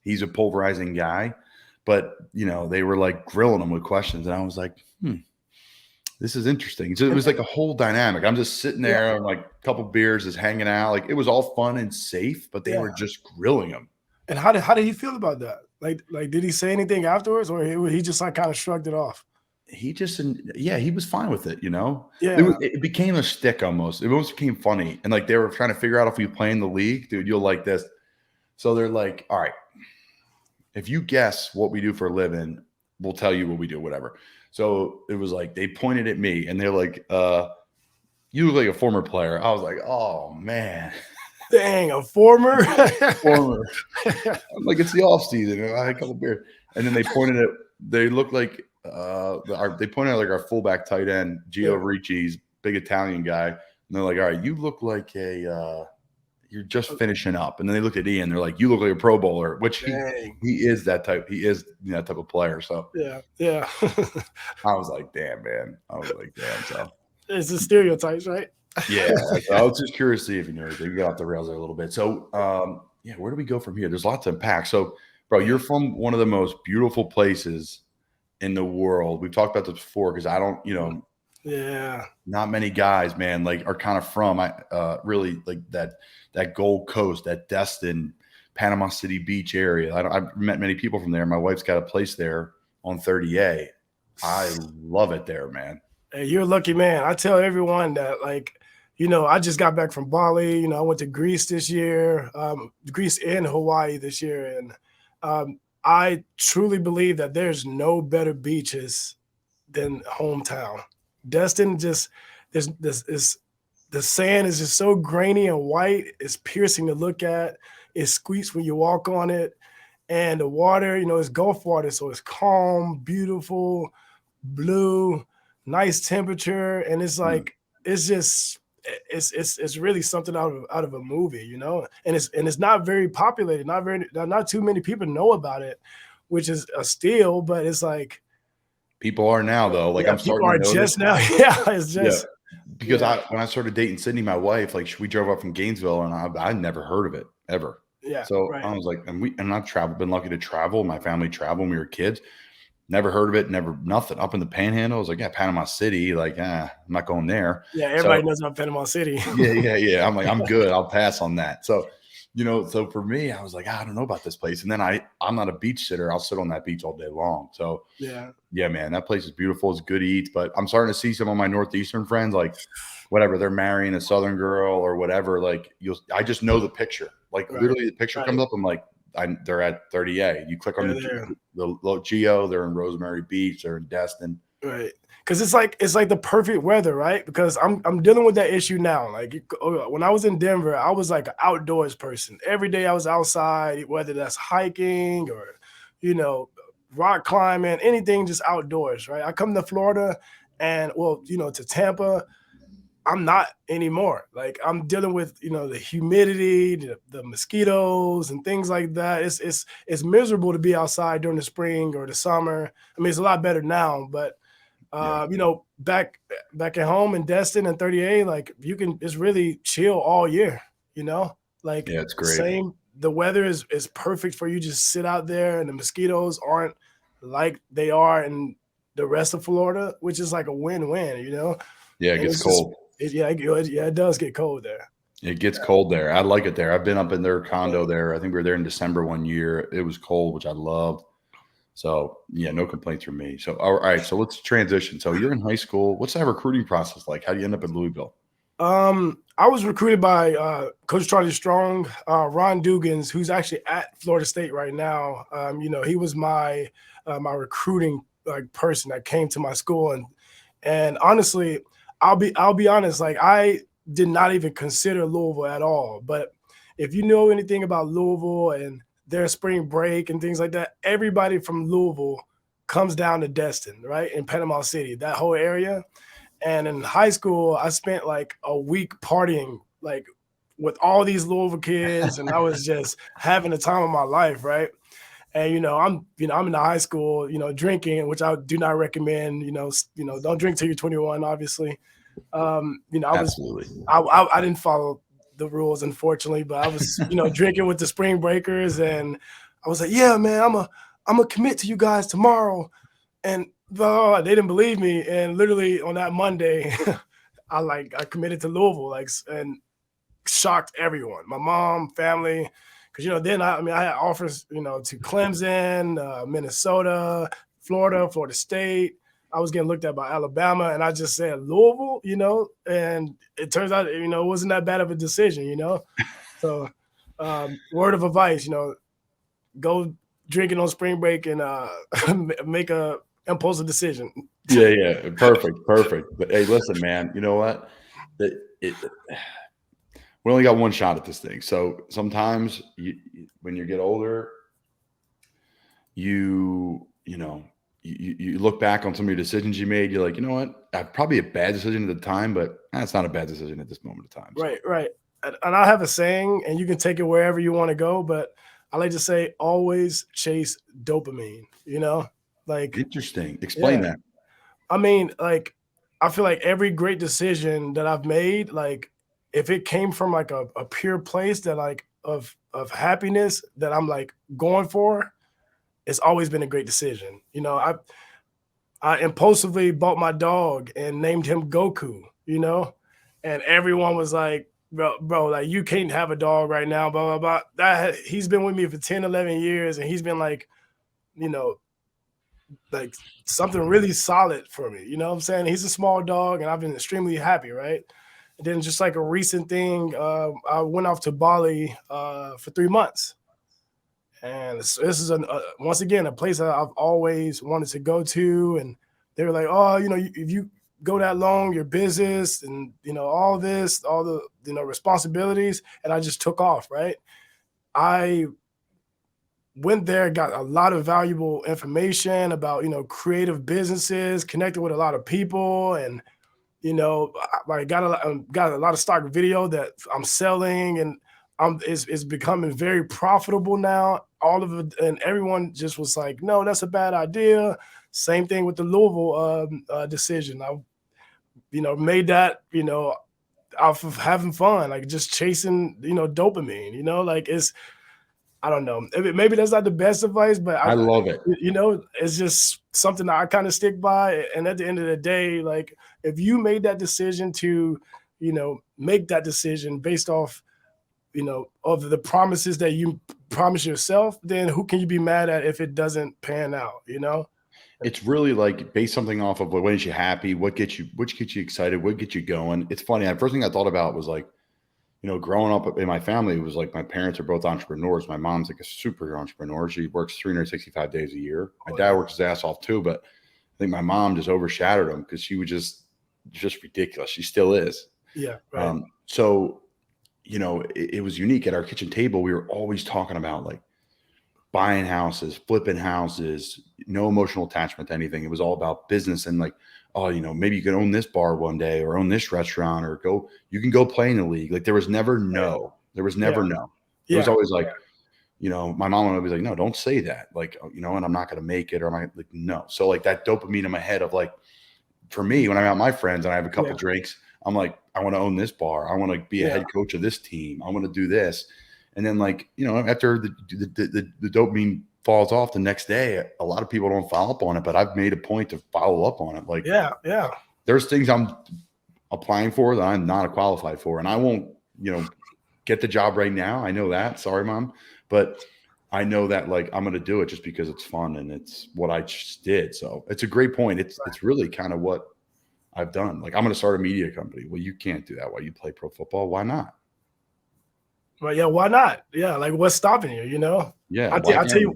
He's a pulverizing guy. But, you know, they were like grilling him with questions. And I was like, this is interesting. So it was like a whole dynamic. I'm just sitting there, like a couple beers, just hanging out. Like, it was all fun and safe, but they were just grilling him. And how did he feel about that? Like, did he say anything afterwards, or he just like kind of shrugged it off? he just, he was fine with it, Yeah. It became a shtick almost. It almost became funny. And like they were trying to figure out if we play in the league, dude, you'll like this. So they're like, all right, if you guess what we do for a living, we'll tell you what we do, whatever. So it was like they pointed at me and they're like, you look like a former player. I was like, oh man. Dang, a former. Former. I'm like, it's the off season. I had a couple beers. And then they look like they pointed out like our fullback tight end, Gio Ricci's big Italian guy. And they're like, all right, you look like you're just finishing up. And then they looked at Ian, they're like, you look like a Pro Bowler, which he is that type. He is that type of player. So yeah. I was like, damn, man. So it's the stereotypes, right? Yeah. I was just curious to see if you knew anything. We got off the rails there a little bit. So where do we go from here? There's lots to unpack. So, bro, you're from one of the most beautiful places in the world. We've talked about this before because I don't, not many guys, man, like are kind of from really like that Gold Coast, that Destin, Panama City Beach area. I've met many people from there. My wife's got a place there on 30A. I love it there, man. Hey, you're a lucky man. I tell everyone that, like, I just got back from Bali. I went to Greece this year, Greece and Hawaii this year. And I truly believe that there's no better beaches than hometown. Destin, just the sand is just so grainy and white. It's piercing to look at. It squeaks when you walk on it. And the water, it's Gulf water, so it's calm, beautiful, blue, nice temperature. And it's like, it's just, it's really something out of a movie, and it's not very populated. Not too many people know about it, which is a steal, but it's like, people are now though. Like I'm starting to notice just now. Yeah, it's just because when I started dating Sydney, my wife, like we drove up from Gainesville, and I never heard of it ever. Yeah. So right. I was like, and I've traveled, been lucky to travel. My family traveled when we were kids. Never heard of it. Nothing up in the Panhandle. I was like, Panama City. Like, I'm not going there. Yeah, everybody knows about Panama City. Yeah. I'm like, I'm good. I'll pass on that. So, so for me, I was like, I don't know about this place. And then I'm not a beach sitter. I'll sit on that beach all day long. So yeah, man, that place is beautiful. It's good to eat. But I'm starting to see some of my Northeastern friends, like whatever, they're marrying a Southern girl or whatever. Like I just know the picture. Like literally the picture comes up. I'm like, they're at 30A. You click on the Geo, they're in Rosemary Beach, they're in Destin. Right. Because it's like the perfect weather, right? Because I'm dealing with that issue now. Like when I was in Denver, I was like an outdoors person. Every day I was outside, whether that's hiking or, rock climbing, anything just outdoors, right? I come to Florida and to Tampa, I'm not anymore. Like I'm dealing with, the humidity, the mosquitoes and things like that. It's miserable to be outside during the spring or the summer. I mean, it's a lot better now, but back at home in Destin and 30A, like it's really chill all year, like it's great. The weather is perfect for you. Just sit out there and the mosquitoes aren't like they are in the rest of Florida, which is like a win-win, Yeah, it gets cold. It does get cold there. It gets cold there. I like it there. I've been up in their condo there. I think we were there in December one year. It was cold, which I loved. So yeah, no complaints from me. So all right, so let's transition. So you're in high school. What's that recruiting process like? How do you end up in Louisville? I was recruited by Coach Charlie Strong, Ron Dugans, who's actually at Florida State right now. He was my recruiting person that came to my school, and honestly, I'll be honest, like I did not even consider Louisville at all. But if you know anything about Louisville and their spring break and things like that, everybody from Louisville comes down to Destin, right? In Panama City, that whole area. And in high school, I spent like a week partying, like with all these Louisville kids, and I was just having the time of my life, right? And I'm in the high school, drinking, which I do not recommend. Don't drink till you're 21, obviously. Absolutely. I didn't follow the rules, unfortunately, but I was, drinking with the spring breakers, and I was like, yeah, man, I'm a commit to you guys tomorrow. And they didn't believe me. And literally on that Monday, I committed to Louisville, and shocked everyone, my mom, family. Because, then I had offers, to Clemson, Minnesota, Florida State, I was getting looked at by Alabama, and I just said Louisville, and it turns out, it wasn't that bad of a decision, So, word of advice, go drinking on spring break and make a impulsive decision. Yeah. Perfect. But hey, listen, man, you know what? We only got one shot at this thing. So sometimes when you get older, you look back on some of your decisions you made. You're like, you know what? Probably a bad decision at the time, but that's not a bad decision at this moment of time. So. Right. And I have a saying, and you can take it wherever you want to go, but I like to say, always chase dopamine, like. Interesting. Explain that. I mean, like, I feel like every great decision that I've made, like, if it came from like a pure place that like of happiness that I'm like going for, it's always been a great decision. I impulsively bought my dog and named him Goku, and everyone was like, bro, like, you can't have a dog right now, blah, blah, blah. He's been with me for 10, 11 years, and he's been like, like something really solid for me. You know what I'm saying? He's a small dog, and I've been extremely happy, right? And then just like a recent thing, I went off to Bali for 3 months. And this is, once again, a place that I've always wanted to go to. And they were like, oh, if you go that long, your business and, all this, all the, responsibilities. And I just took off, right? I went there, got a lot of valuable information about, creative businesses, connected with a lot of people. And, I got a lot of stock video that I'm selling, and it's becoming very profitable now. All of it, and everyone just was like, no, that's a bad idea. Same thing with the Louisville decision. I, made that, off of having fun, like just chasing, dopamine, like I don't know. Maybe that's not the best advice, but I love it. It's just something that I kind of stick by. And at the end of the day, like, if you made that decision to, make that decision based off, of the promises that you promise yourself, then who can you be mad at if it doesn't pan out, It's really like base something off of what makes you happy, what gets you excited, what gets you going. It's funny. The first thing I thought about was like, growing up in my family, it was like my parents are both entrepreneurs. My mom's like a super entrepreneur. She works 365 days a year. My dad works his ass off too, but I think my mom just overshadowed him because she was just ridiculous. She still is. Yeah. Right. So, it was unique at our kitchen table. We were always talking about like buying houses, flipping houses, no emotional attachment to anything. It was all about business and like, oh, maybe you can own this bar one day or own this restaurant or you can go play in the league. Like there was never no. There was never no. It was always like, my mom would always like, no, don't say that. Like, and I'm not going to make it, or am I like, no. So like that dopamine in my head of like, for me, when I'm out with my friends and I have a couple drinks, I'm like, I want to own this bar. I want to be a head coach of this team. I want to do this. And then like, after the dopamine falls off the next day, a lot of people don't follow up on it, but I've made a point to follow up on it. Like, there's things I'm applying for that I'm not qualified for, and I won't, get the job right now. I know that. Sorry, Mom, but I know that like I'm going to do it just because it's fun and it's what I just did. So it's a great point. It's really kind of what I've done. Like, I'm going to start a media company. Well, you can't do that while you play pro football. Why not? Well, yeah, why not? Yeah, like what's stopping you? Yeah, I tell you,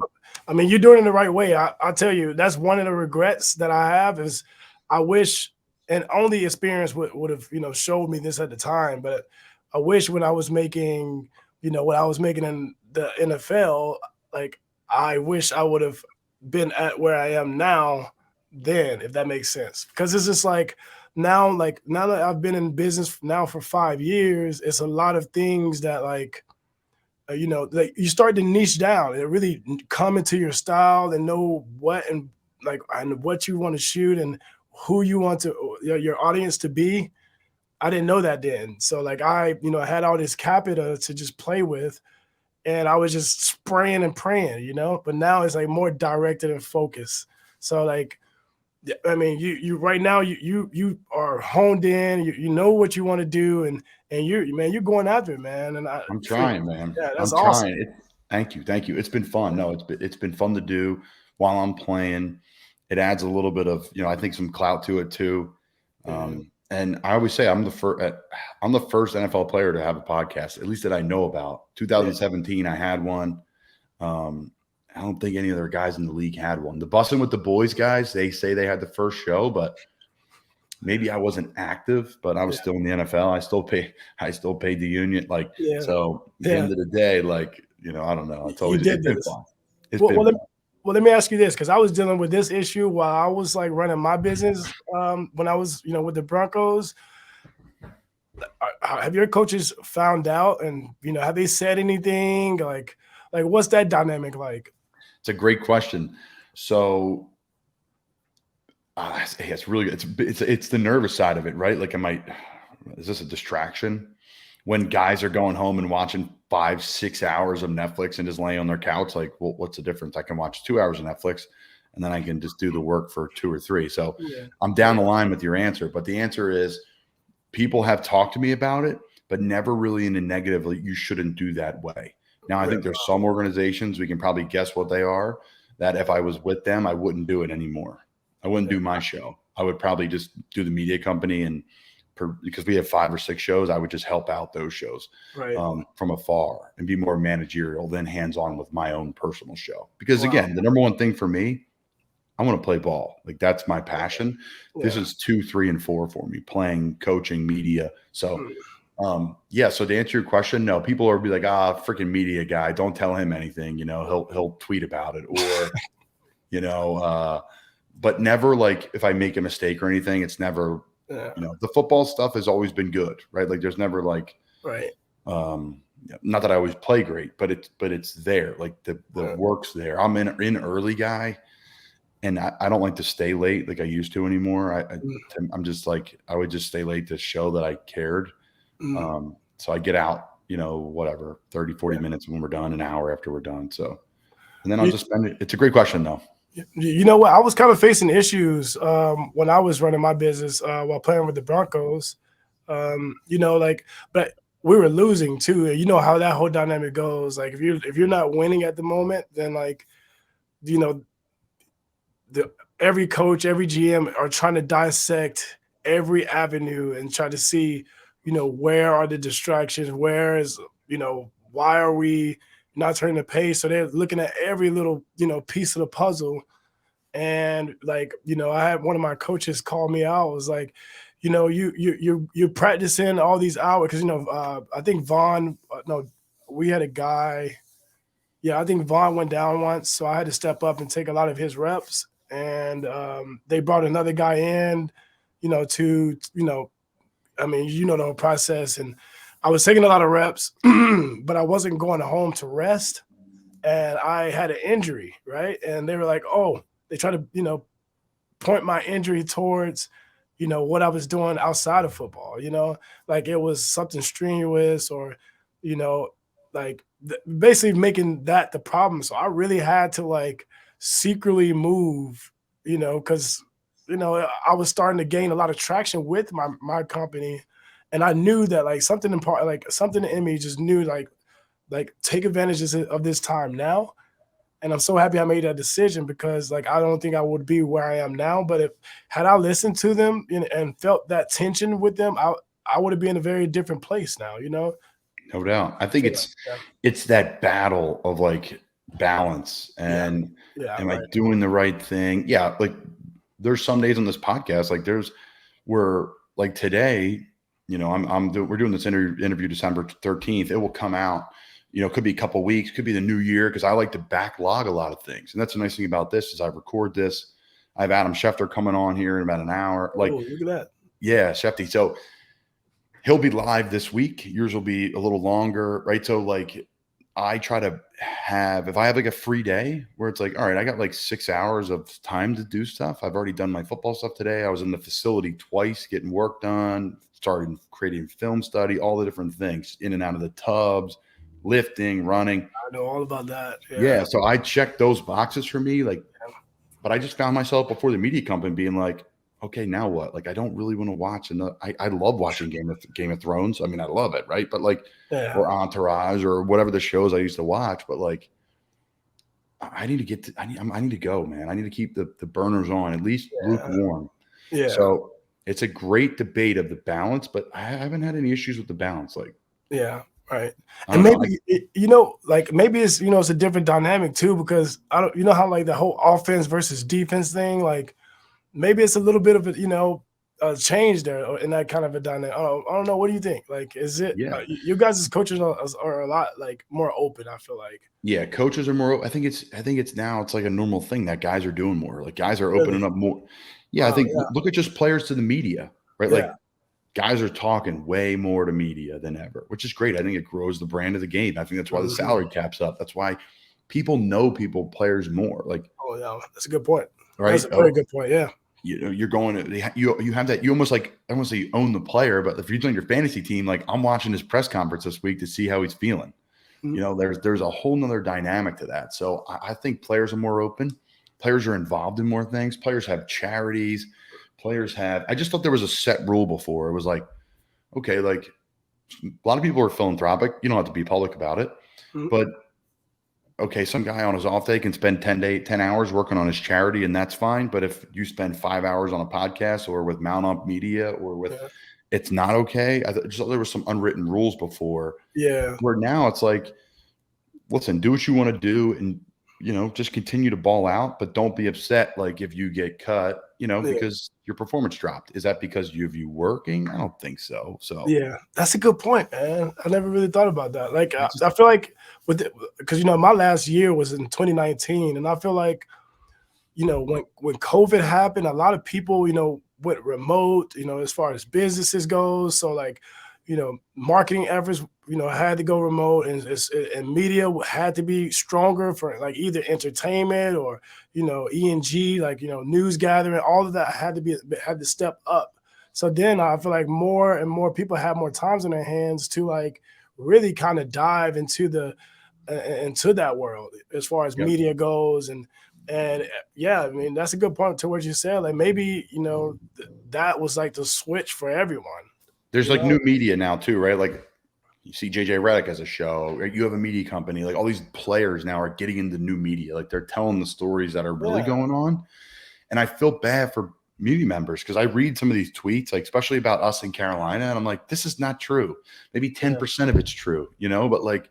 I mean, you're doing it the right way. I tell you, that's one of the regrets that I have is I wish, and only experience would have showed me this at the time. But I wish when I was making what I was making in the NFL, like I wish I would have been at where I am now then, if that makes sense. Because it's just like now that I've been in business now for 5 years, it's a lot of things that like, like you start to niche down and really come into your style and know what and what you want to shoot and who you want your audience to be. I didn't know that then. So like I had all this capital to just play with, and I was just spraying and praying, but now it's like more directed and focused. So like, I mean, you right now you are honed in. You know what you want to do, and you're going after it, man. And I'm trying, man. Yeah, that's I'm awesome. Trying. Thank you. It's been fun. No, it's been fun to do while I'm playing. it adds a little bit of, I think some clout to it too. And I always say I'm the first NFL player to have a podcast, at least that I know about. 2017, I had one. I don't think any other guys in the league had one. The Bussin' with the Boys guys, they say they had the first show, but maybe I wasn't active, but I was still in the NFL. I still paid the union. So at the end of the day, I don't know. It's always been fun. Well, let me ask you this, because I was dealing with this issue while I was running my business when I was, with the Broncos. Have your coaches found out, and have they said anything? Like what's that dynamic like? It's a great question. So it's really good. It's the nervous side of it, right? Is this a distraction? When guys are going home and watching 5-6 hours of Netflix and just laying on their couch, what's the difference? I can watch 2 hours of Netflix and then I can just do the work for 2 or 3. So I'm down the line with your answer, but the answer is people have talked to me about it, but never really in a negative, you shouldn't do that way. Now, I think there's some organizations, we can probably guess what they are, that if I was with them, I wouldn't do it anymore. I wouldn't do my show. I would probably just do the media company, and because we have 5 or 6 shows, I would just help out those shows from afar and be more managerial than hands-on with my own personal show. Because again, the number one thing for me, I want to play ball. That's my passion. This is 2, 3, and 4 for me, playing, coaching, media. So so to answer your question, no, people are be like, freaking media guy, don't tell him anything, he'll tweet about it, or but never if I make a mistake or anything, it's never the football stuff has always been good, right? There's never not that I always play great, but it's there, the work's there. I'm in early guy, and I don't like to stay late like I used to anymore. I'm just I would just stay late to show that I cared. So I get out, whatever, 30, 40 minutes when we're done, an hour after we're done. So, and then I'll just spend it. It's a great question though. You know what? I was kind of facing issues when I was running my business while playing with the Broncos. But we were losing too. You know how that whole dynamic goes. If you're not winning at the moment, then every coach, every GM are trying to dissect every avenue and try to see, where are the distractions? Where is, why are we not turning the pace? So they're looking at every little, piece of the puzzle. And I had one of my coaches call me out. It was like, you're practicing all these hours. Cause I think Vaughn, we had a guy. Yeah. I think Vaughn went down once. So I had to step up and take a lot of his reps. And they brought another guy in, the whole process. And I was taking a lot of reps, but I wasn't going home to rest. And I had an injury, right? And they were like, they tried to, point my injury towards, what I was doing outside of football, it was something strenuous or, basically making that the problem. So I really had to secretly move, because I was starting to gain a lot of traction with my company, and I knew that something in me just knew take advantage of this time now. And I'm so happy I made that decision, because I don't think I would be where I am now. But had I listened to them and felt that tension with them, I would have been in a very different place now. No doubt. I think it's that battle of balance and am I doing the right thing? Yeah. There's some days on this podcast, today, we're doing this interview December 13th. It will come out, could be a couple of weeks, could be the new year. Cause I like to backlog a lot of things. And that's the nice thing about this is I record this. I have Adam Schefter coming on here in about an hour. Look at that. Yeah. Shefty. So he'll be live this week. Yours will be a little longer. Right. So I try to have, if I have a free day where it's all right, I got 6 hours of time to do stuff. I've already done my football stuff today. I was in the facility twice getting work done, started creating film study, all the different things, in and out of the tubs, lifting, running. I know all about that. Yeah. So I checked those boxes for me. But I just found myself before the media company being okay, now what? I don't really want to watch. And I love watching Game of Thrones. I mean, I love it, right? But or Entourage or whatever the shows I used to watch. But I need to get to, I need to go, man. I need to keep the burners on, at least lukewarm. Yeah. So it's a great debate of the balance, but I haven't had any issues with the balance. Like, yeah, right. I And don't know. maybe you know, like maybe it's it's a different dynamic too, because I don't how like the whole offense versus defense thing, like maybe it's a little bit of a change there in that kind of a dynamic. I don't know. What do you think? Like, is it Yeah. you guys as coaches are a lot like more open? I feel like. Yeah, coaches are more. I think it's now it's like a normal thing that guys are doing more. Like guys are opening up more. Yeah, I think look at just players to the media, right? Like guys are talking way more to media than ever, which is great. I think it grows the brand of the game. I think that's why the salary cap's up. That's why people know players more. Like, oh yeah, that's a good point. Right? That's a very good point. Yeah. You know, you're going to you have that. You almost like I won't say you own the player, but if you're doing your fantasy team, like I'm watching his press conference this week to see how he's feeling. You know, there's a whole nother dynamic to that. So I think players are more open. Players are involved in more things. Players have charities. Players have. I just thought there was a set rule before. It was like, okay, like a lot of people are philanthropic. You don't have to be public about it, but okay, some guy on his off day can spend 10 hours working on his charity, and that's fine. But if you spend 5 hours on a podcast or with Mount Up Media or with it's not okay. I just thought there was some unwritten rules before. Yeah. Where now it's like, listen, do what you want to do and, you know, just continue to ball out, but don't be upset. Like if you get cut, you know, because your performance dropped. Is that because of you working? I don't think so. So yeah, that's a good point, man. I never really thought about that. Like I feel like because my last year was in 2019, and I feel like when COVID happened, a lot of people went remote, as far as businesses goes. So like, marketing efforts, had to go remote, and media had to be stronger for like either entertainment or, E&G, like, news gathering, all of that had to step up. So then I feel like more and more people have more times in their hands to like really kind of dive into that world as far as media goes. And yeah, I mean, that's a good point to what you said. Like maybe, that was like the switch for everyone. There's like new media now too, right? Like you see JJ Redick has a show, you have a media company, like all these players now are getting into new media. Like they're telling the stories that are really going on. And I feel bad for media members because I read some of these tweets, like especially about us in Carolina. And I'm like, this is not true. Maybe 10% of it's true, but like,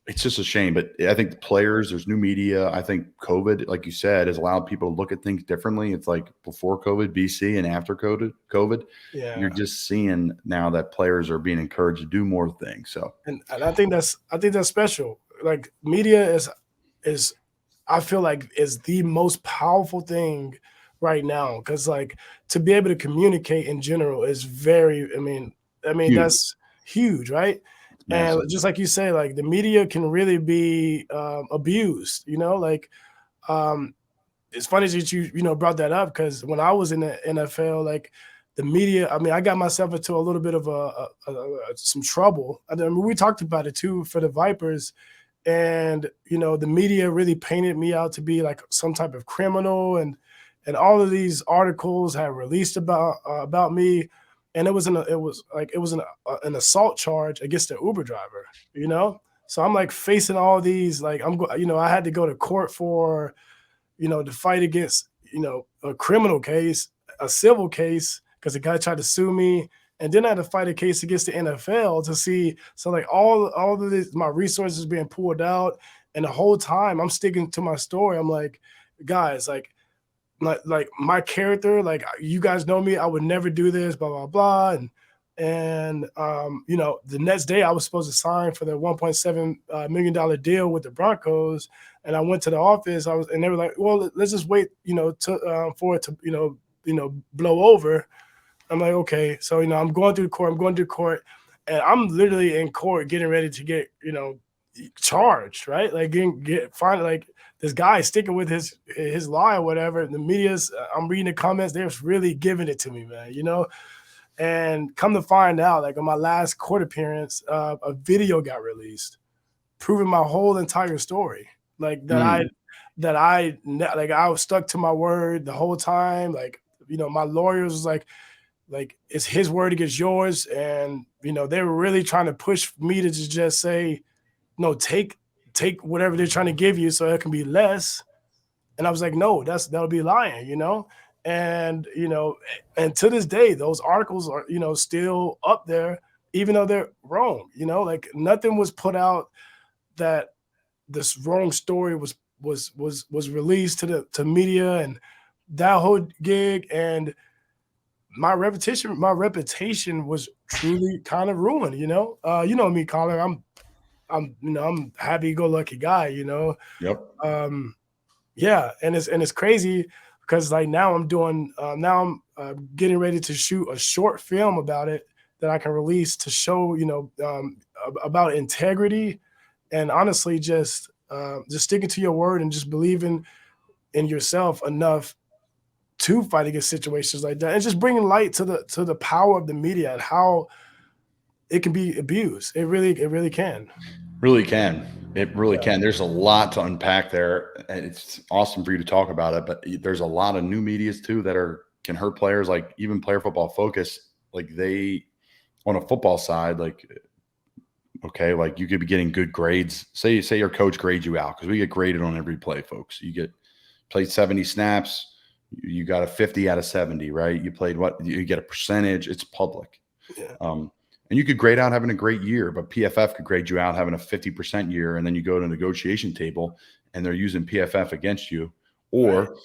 it's just a shame. But I think the players, there's new media. I think COVID, like you said, has allowed people to look at things differently. It's like before COVID, BC, and after COVID, you're just seeing now that players are being encouraged to do more things. So, and I think that's special. Like media is I feel like is the most powerful thing right now, because like to be able to communicate in general is very. I mean huge. That's huge, right? Massive. And just like you say, like the media can really be abused, like it's funny that you brought that up, because when I was in the NFL, like the media, I mean, I got myself into a little bit of some trouble. I mean, we talked about it too for the Vipers, and the media really painted me out to be like some type of criminal, and all of these articles have released about me. And it was an assault charge against the Uber driver, So I'm like facing all these, like I had to go to court for, to fight against, a criminal case, a civil case, because the guy tried to sue me. And then I had to fight a case against the NFL to see. So like all of this, my resources being pulled out. And the whole time I'm sticking to my story. I'm like, guys, like my character, like you guys know me, I would never do this, blah blah blah, and the next day I was supposed to sign for the $1.7 million deal with the Broncos, and I went to the office. And they were like, well, let's just wait, for it to blow over. I'm like, okay, so I'm going through court, and I'm literally in court getting ready to get charged, right? Like get finally, like this guy sticking with his lie or whatever. The media's, I'm reading the comments, they're really giving it to me, man, And come to find out, like on my last court appearance, a video got released proving my whole entire story. Like I was stuck to my word the whole time. Like, my lawyers was like it's his word against yours. And, they were really trying to push me to just say, no, take take whatever they're trying to give you so it can be less. And I was like, no, that'll be lying, And, and to this day, those articles are, still up there, even though they're wrong, like nothing was put out that this wrong story was released to media and that whole gig. And my reputation was truly kind of ruined, me, Colin, I'm happy-go-lucky guy, Yep. Yeah, and it's crazy because like now I'm getting ready to shoot a short film about it that I can release to show about integrity and honestly just sticking to your word and just believing in yourself enough to fight against situations like that and just bringing light to the power of the media and how it can be abused. It really can. Really can. It really can. There's a lot to unpack there, and it's awesome for you to talk about it. But there's a lot of new medias too that can hurt players. Like even Player Football Focus, like they on a football side, like okay, like you could be getting good grades. Say your coach grades you out because we get graded on every play, folks. You played 70 snaps, you got a 50 out of 70, right? You played what? You get a percentage. It's public. Yeah. And you could grade out having a great year, but PFF could grade you out having a 50% year, and then you go to a negotiation table and they're using PFF against you. Or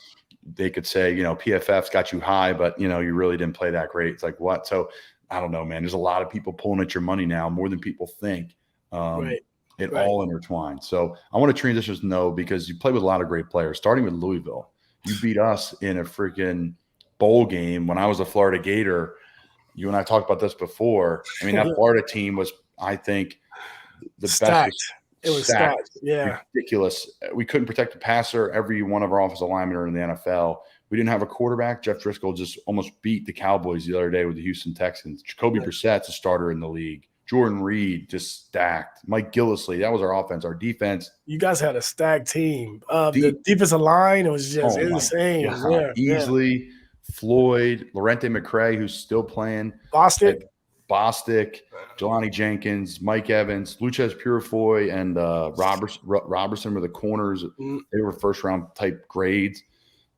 they could say, PFF's got you high, but, you really didn't play that great. It's like, what? So I don't know, man. There's a lot of people pulling at your money now, more than people think. All intertwined. So I want to transition to no because you play with a lot of great players, starting with Louisville. You beat us in a freaking bowl game when I was a Florida Gator. You and I talked about this before. I mean, that Florida team was, I think, the stacked. best. It was stacked. Yeah. Ridiculous. We couldn't protect the passer. Every one of our offensive linemen are in the NFL. We didn't have a quarterback. Jeff Driscoll just almost beat the Cowboys the other day with the Houston Texans. Jacoby Brissett's a starter in the league. Jordan Reed just stacked. Mike Gillislee, that was our offense. Our defense. You guys had a stacked team. The defensive line, it was just insane. Yeah, Easily. Yeah. Floyd, Lorente McCray, who's still playing. Bostic, Jelani Jenkins, Mike Evans, Luchez Purifoy, and Robertson were the corners. They were first-round type grades.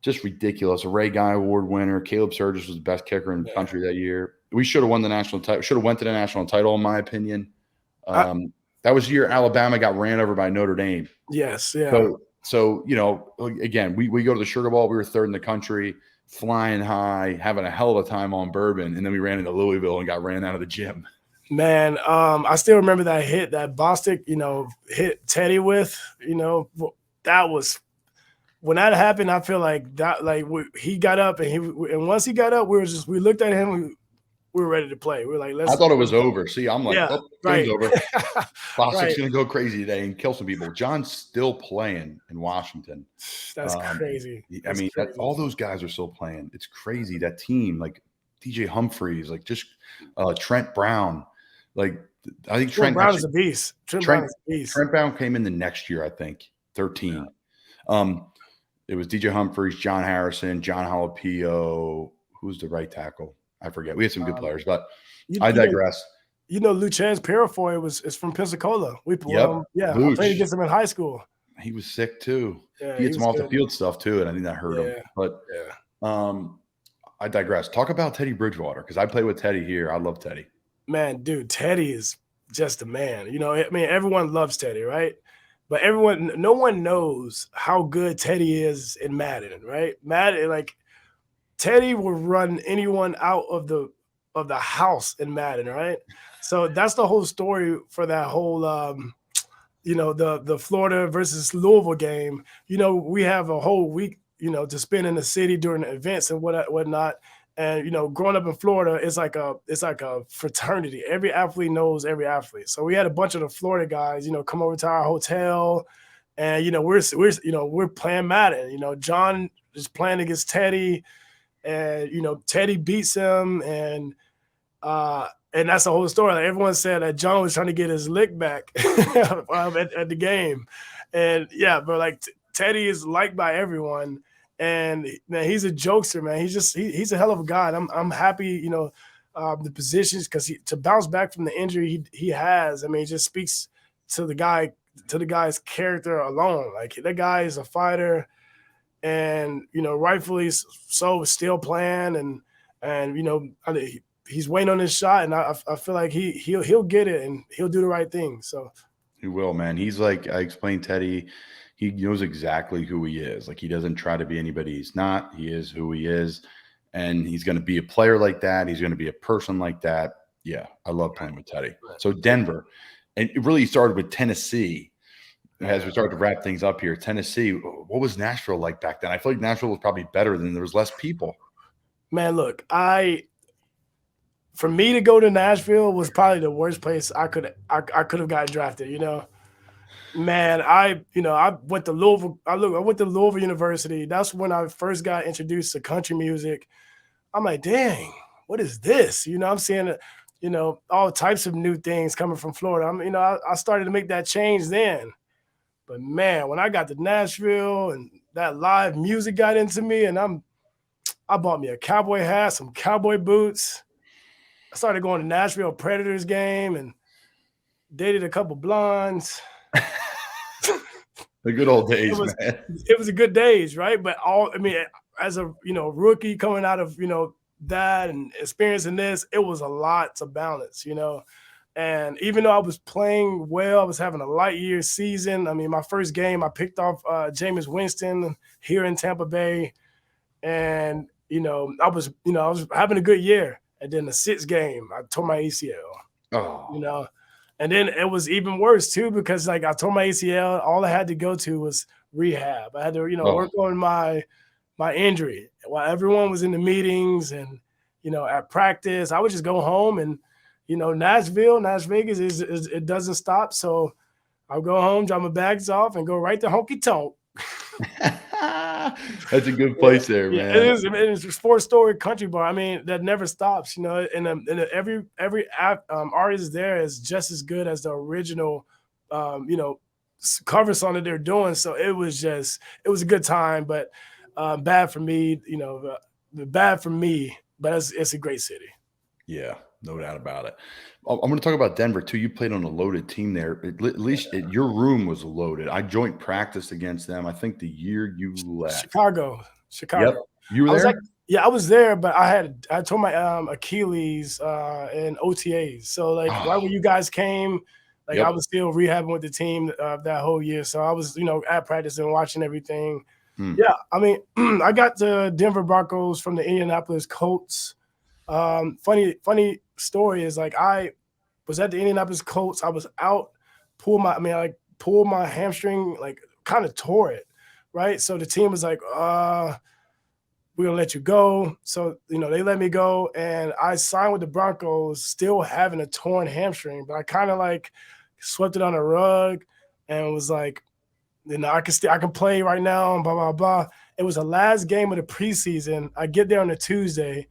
Just ridiculous. A Ray Guy Award winner. Caleb Sturgis was the best kicker in the country that year. We should have won the national title. Should have went to the national title, in my opinion. That was the year Alabama got ran over by Notre Dame. Yes, yeah. So again, we go to the Sugar Bowl. We were third in the country, flying high, having a hell of a time on bourbon, and then we ran into Louisville and got ran out of the gym. Man, I still remember that hit that Bostic, hit Teddy with. That was when that happened. I feel like that, he got up and once he got up, we looked at him. We were ready to play. We were like, I thought it was over. See, I'm like, game's over. Bostic's going to go crazy today and kill some people. John's still playing in Washington. That's crazy. All those guys are still playing. It's crazy. That team, like DJ Humphreys, like just Trent Brown. Like I think Trent Brown is a beast. Trent Brown came in the next year, I think, 13. Yeah. It was DJ Humphreys, John Harrison, John Jalapeno. Who's the right tackle? I forget. We had some good players, but I digress. Luchez Purifoy is from Pensacola. I played against him in high school. He was sick too. Yeah, he had some off the field stuff too, and I think that hurt him. But I digress. Talk about Teddy Bridgewater because I play with Teddy here. I love Teddy. Man, dude, Teddy is just a man. Everyone loves Teddy, right? But no one knows how good Teddy is in Madden, right? Madden, Teddy will run anyone out of the house in Madden, right? So that's the whole story for that whole, the Florida versus Louisville game. We have a whole week, to spend in the city during the events and whatnot. And growing up in Florida, it's like a fraternity. Every athlete knows every athlete. So we had a bunch of the Florida guys, come over to our hotel, and we're playing Madden. John is playing against Teddy. And Teddy beats him, and that's the whole story. Everyone said that John was trying to get his lick back at the game, and but Teddy is liked by everyone, and man, he's a jokester, man. He's a hell of a guy. And I'm happy, the positions because to bounce back from the injury he has. It just speaks to the guy to the guy's character alone. Like that guy is a fighter, and rightfully so, still playing, and he's waiting on his shot, and I feel like he'll get it and he'll do the right thing. So he will, man. He's like, I explained Teddy. He knows exactly who he is. Like he doesn't try to be anybody he's not. He is who he is, and he's going to be a player like that. He's going to be a person like that. Yeah, I love playing with Teddy. So Denver, and it really started with Tennessee. As we start to wrap things up here, Tennessee, what was Nashville like back then? I feel like Nashville was probably better than there was less people. Man, look, for me to go to Nashville was probably the worst place I could have gotten drafted. Man, I went to Louisville. I went to Louisville University. That's when I first got introduced to country music. I'm like, dang, what is this? I'm seeing all types of new things coming from Florida. I started to make that change then. But man, when I got to Nashville and that live music got into me, and I bought me a cowboy hat, some cowboy boots. I started going to Nashville Predators game and dated a couple blondes. The good old days, man. It was a good days, right? But as a rookie coming out of that and experiencing this, it was a lot to balance, And even though I was playing well, I was having a light year season. My first game, I picked off Jameis Winston here in Tampa Bay, and I was having a good year. And then the sixth game, I tore my ACL. Oh. And then it was even worse too, because like I tore my ACL. All I had to go to was rehab. I had to work on my injury while everyone was in the meetings and at practice. I would just go home and Nashville, Las Vegas is it doesn't stop. So I'll go home, drop my bags off, and go right to Honky Tonk. That's a good place there, man. It is. It's a 4-story country bar. that never stops. And every artist there is just as good as the original, cover song that they're doing. So it was a good time, but bad for me. Bad for me. But it's a great city. Yeah, no doubt about it. I'm going to talk about Denver too. You played on a loaded team there. At least your room was loaded. I joint practiced against them. I think the year you left. Chicago. Yep. You were there? I was there, but I tore my Achilles in OTAs. So right when you guys came, I was still rehabbing with the team that whole year. So I was at practice and watching everything. Yeah, I got the Denver Broncos from the Indianapolis Colts. Funny story is I was at the Indianapolis Colts. I was out, pulled my hamstring, kind of tore it, right? So the team was like, we're gonna let you go. So they let me go, and I signed with the Broncos, still having a torn hamstring, but I kind of swept it on the rug and was like, I can play right now, and blah blah blah. It was the last game of the preseason. I get there on a Tuesday.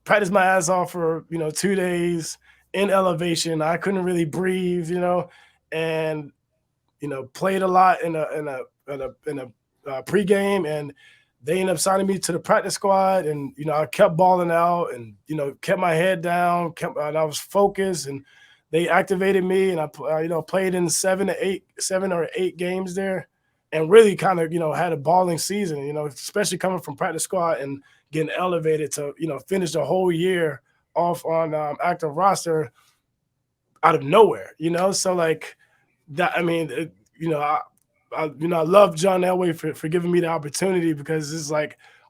Practice my ass off for 2 days in elevation. I couldn't really breathe, and played a lot in a pregame, and they ended up signing me to the practice squad, and I kept balling out, and kept my head down, and I was focused, and they activated me, and I played in 7 or 8 games there, and really kind of had a balling season, especially coming from practice squad and getting elevated to finish the whole year off on active roster out of nowhere, so that. I love John Elway for giving me the opportunity, because it's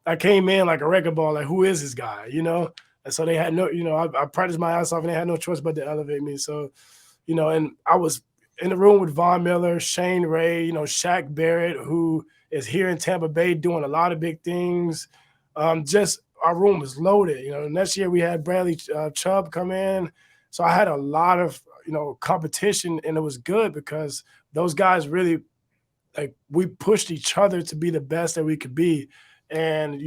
I came in like a wrecking ball, who is this guy, and so they had no, I practiced my ass off, and they had no choice but to elevate me. So, and I was in the room with Von Miller, Shane Ray, Shaq Barrett, who is here in Tampa Bay doing a lot of big things. Just our room was loaded. Next year we had Bradley Chubb come in. So I had a lot of, competition, and it was good because those guys really, we pushed each other to be the best that we could be. And,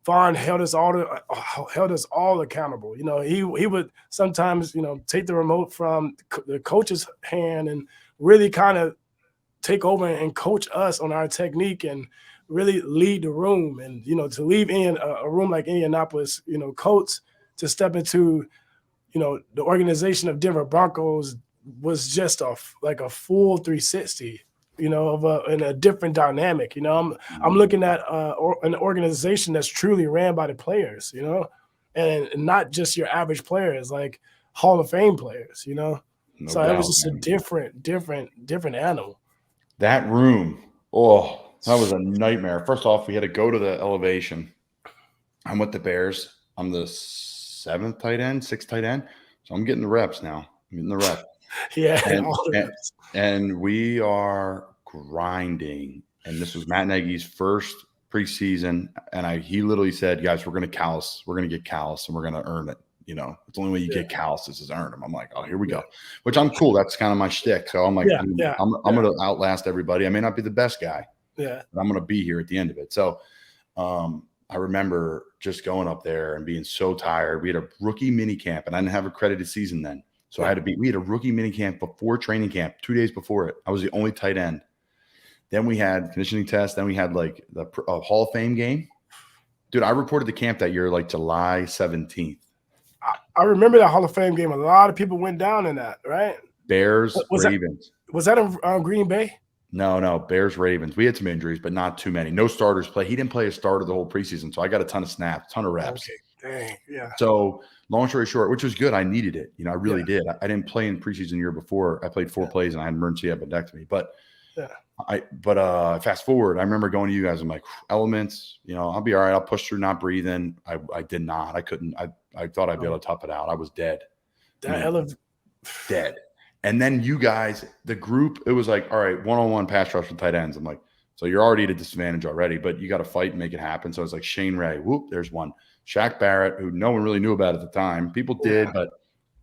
Vaughn held us all accountable. He would sometimes, take the remote from the coach's hand and really kind of take over and coach us on our technique and really lead the room. And, to leave in a room like Indianapolis, Colts, to step into, the organization of Denver Broncos, was just a full 360, you know, in a different dynamic. You know, I'm looking at an organization that's truly ran by the players, you know, and not just your average players, like Hall of Fame players, you know. No So doubt, it was just man. a different animal. That room, oh, that was a nightmare. First off, we had to go to the elevation. I'm with the Bears. I'm the 7th tight end, 6th tight end. So I'm getting the reps now. I'm getting the reps. Yeah. And we are grinding. And this was Matt Nagy's first preseason. And he literally said, guys, we're going to callous. We're going to get callous and we're going to earn it. You know, it's the only way you get callous is earn them. I'm like, oh, here we go. Which I'm cool. That's kind of my shtick. So I'm like, I'm going to outlast everybody. I may not be the best guy. Yeah. But I'm going to be here at the end of it. So I remember just going up there and being so tired. We had a rookie mini camp, and I didn't have a credited season then. So we had a rookie mini camp before training camp, 2 days before it. I was the only tight end. Then we had conditioning tests. Then we had like the Hall of Fame game. Dude, I reported to camp that year like July 17th. I remember that Hall of Fame game. A lot of people went down in that, right? Bears, Ravens. Was that in Green Bay? No, Bears, Ravens. We had some injuries, but not too many. No starters play. He didn't play a starter the whole preseason, so I got a ton of snaps, ton of reps. Okay, dang, yeah. So long story short, which was good. I needed it. You know, I really did. I didn't play in preseason year before. I played 4 plays and I had emergency appendectomy. But fast forward, I remember going to you guys. I'm like, elements, you know, I'll be all right. I'll push through not breathing. I did not. I couldn't. I thought I'd be able to tough it out. I was dead. Dead. And then you guys, the group, it was like, all right, one-on-one pass rush with tight ends. I'm like, so you're already at a disadvantage already, but you got to fight and make it happen. So it's like Shane Ray, whoop, there's one. Shaq Barrett, who no one really knew about at the time. People did, but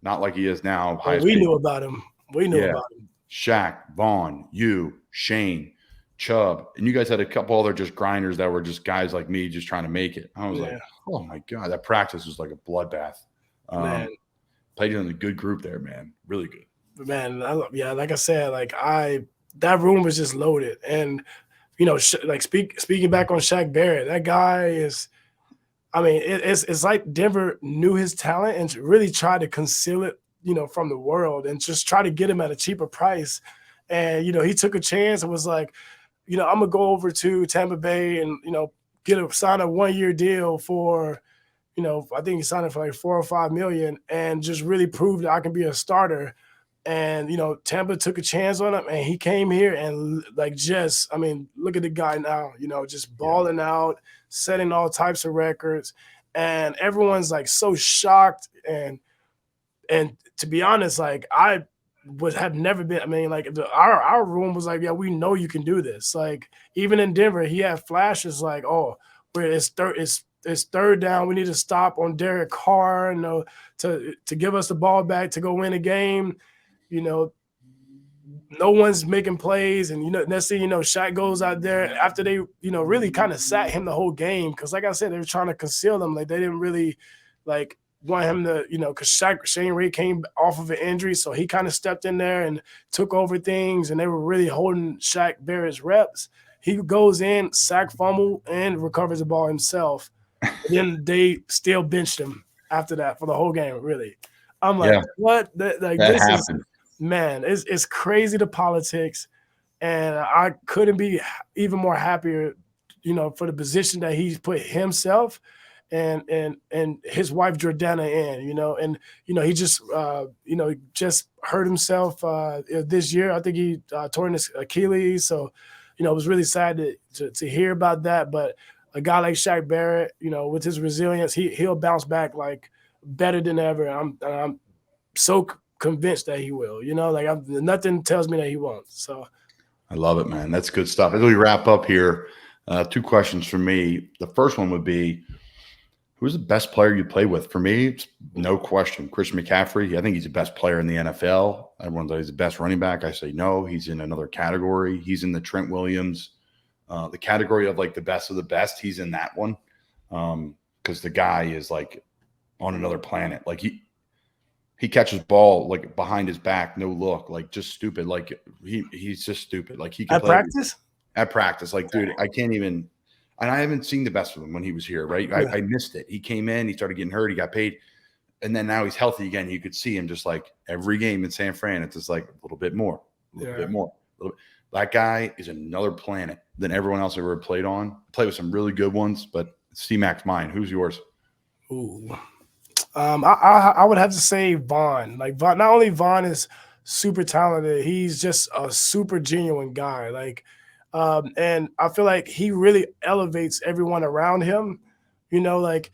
not like he is now. We knew about him. We knew about him. Shaq, Vaughn, you, Shane, Chubb, and you guys had a couple other just grinders that were just guys like me just trying to make it. I was like, oh my God, that practice was like a bloodbath. Played in a good group there, man. Really good. Man, like I said, like that room was just loaded. And, you know, like speaking back on Shaq Barrett, that guy is, I mean, it's like Denver knew his talent and really tried to conceal it, you know, from the world and just try to get him at a cheaper price. And, you know, he took a chance and was like, you know, I'm going to go over to Tampa Bay and, you know, sign a 1-year deal for, you know, I think he signed it for like $4 or $5 million and just really prove that I can be a starter. And, you know, Tampa took a chance on him and he came here and like I mean, look at the guy now, you know, just balling out, setting all types of records. And everyone's like so shocked. And to be honest, like I have never been, I mean, like our room was like, yeah, we know you can do this. Like even in Denver, he had flashes like, oh, it's third down. We need to stop on Derek Carr, you know, to give us the ball back to go win a game. You know, no one's making plays. And, you know, next thing you know, Shaq goes out there after they, you know, really kind of sat him the whole game. Cause like I said, they were trying to conceal him. Like they didn't really like want him to, you know, cause Shane Ray came off of an injury. So he kind of stepped in there and took over things. And they were really holding Shaq Barrett's reps. He goes in, sack, fumble, and recovers the ball himself. And then they still benched him after that for the whole game, really. I'm like, what? That happened. Man, it's crazy, the politics, and I couldn't be even more happier, you know, for the position that he's put himself and his wife Jordana in, you know, and you know he just you know just hurt himself this year. I think he torn his Achilles, so you know it was really sad to hear about that. But a guy like Shaq Barrett, you know, with his resilience, he'll bounce back like better than ever. I'm so convinced that he will, you know, like nothing tells me that he won't. So I love it, man. That's good stuff. As we wrap up here, 2 questions from me. The first one would be, who's the best player you play with? For me, it's no question, Christian McCaffrey. I think he's the best player in the NFL. Everyone says he's the best running back. I say no, he's in another category. He's in the Trent Williams, the category of like the best of the best. He's in that one because the guy is like on another planet. Like he catches ball like behind his back, no look, like just stupid. Like he's just stupid. Like he can at practice. At practice, like dude, I can't even. And I haven't seen the best of him when he was here, right? I missed it. He came in, he started getting hurt, he got paid. And then now he's healthy again. You could see him just like every game in San Fran. It's just like a little bit more, a little bit more. A little bit. That guy is another planet than everyone else I've ever played on. Played with some really good ones, but C-Mac's mine. Who's yours? Ooh. I would have to say Vaughn. Like Vaughn, not only Vaughn is super talented, he's just a super genuine guy. Like, and I feel like he really elevates everyone around him. You know, like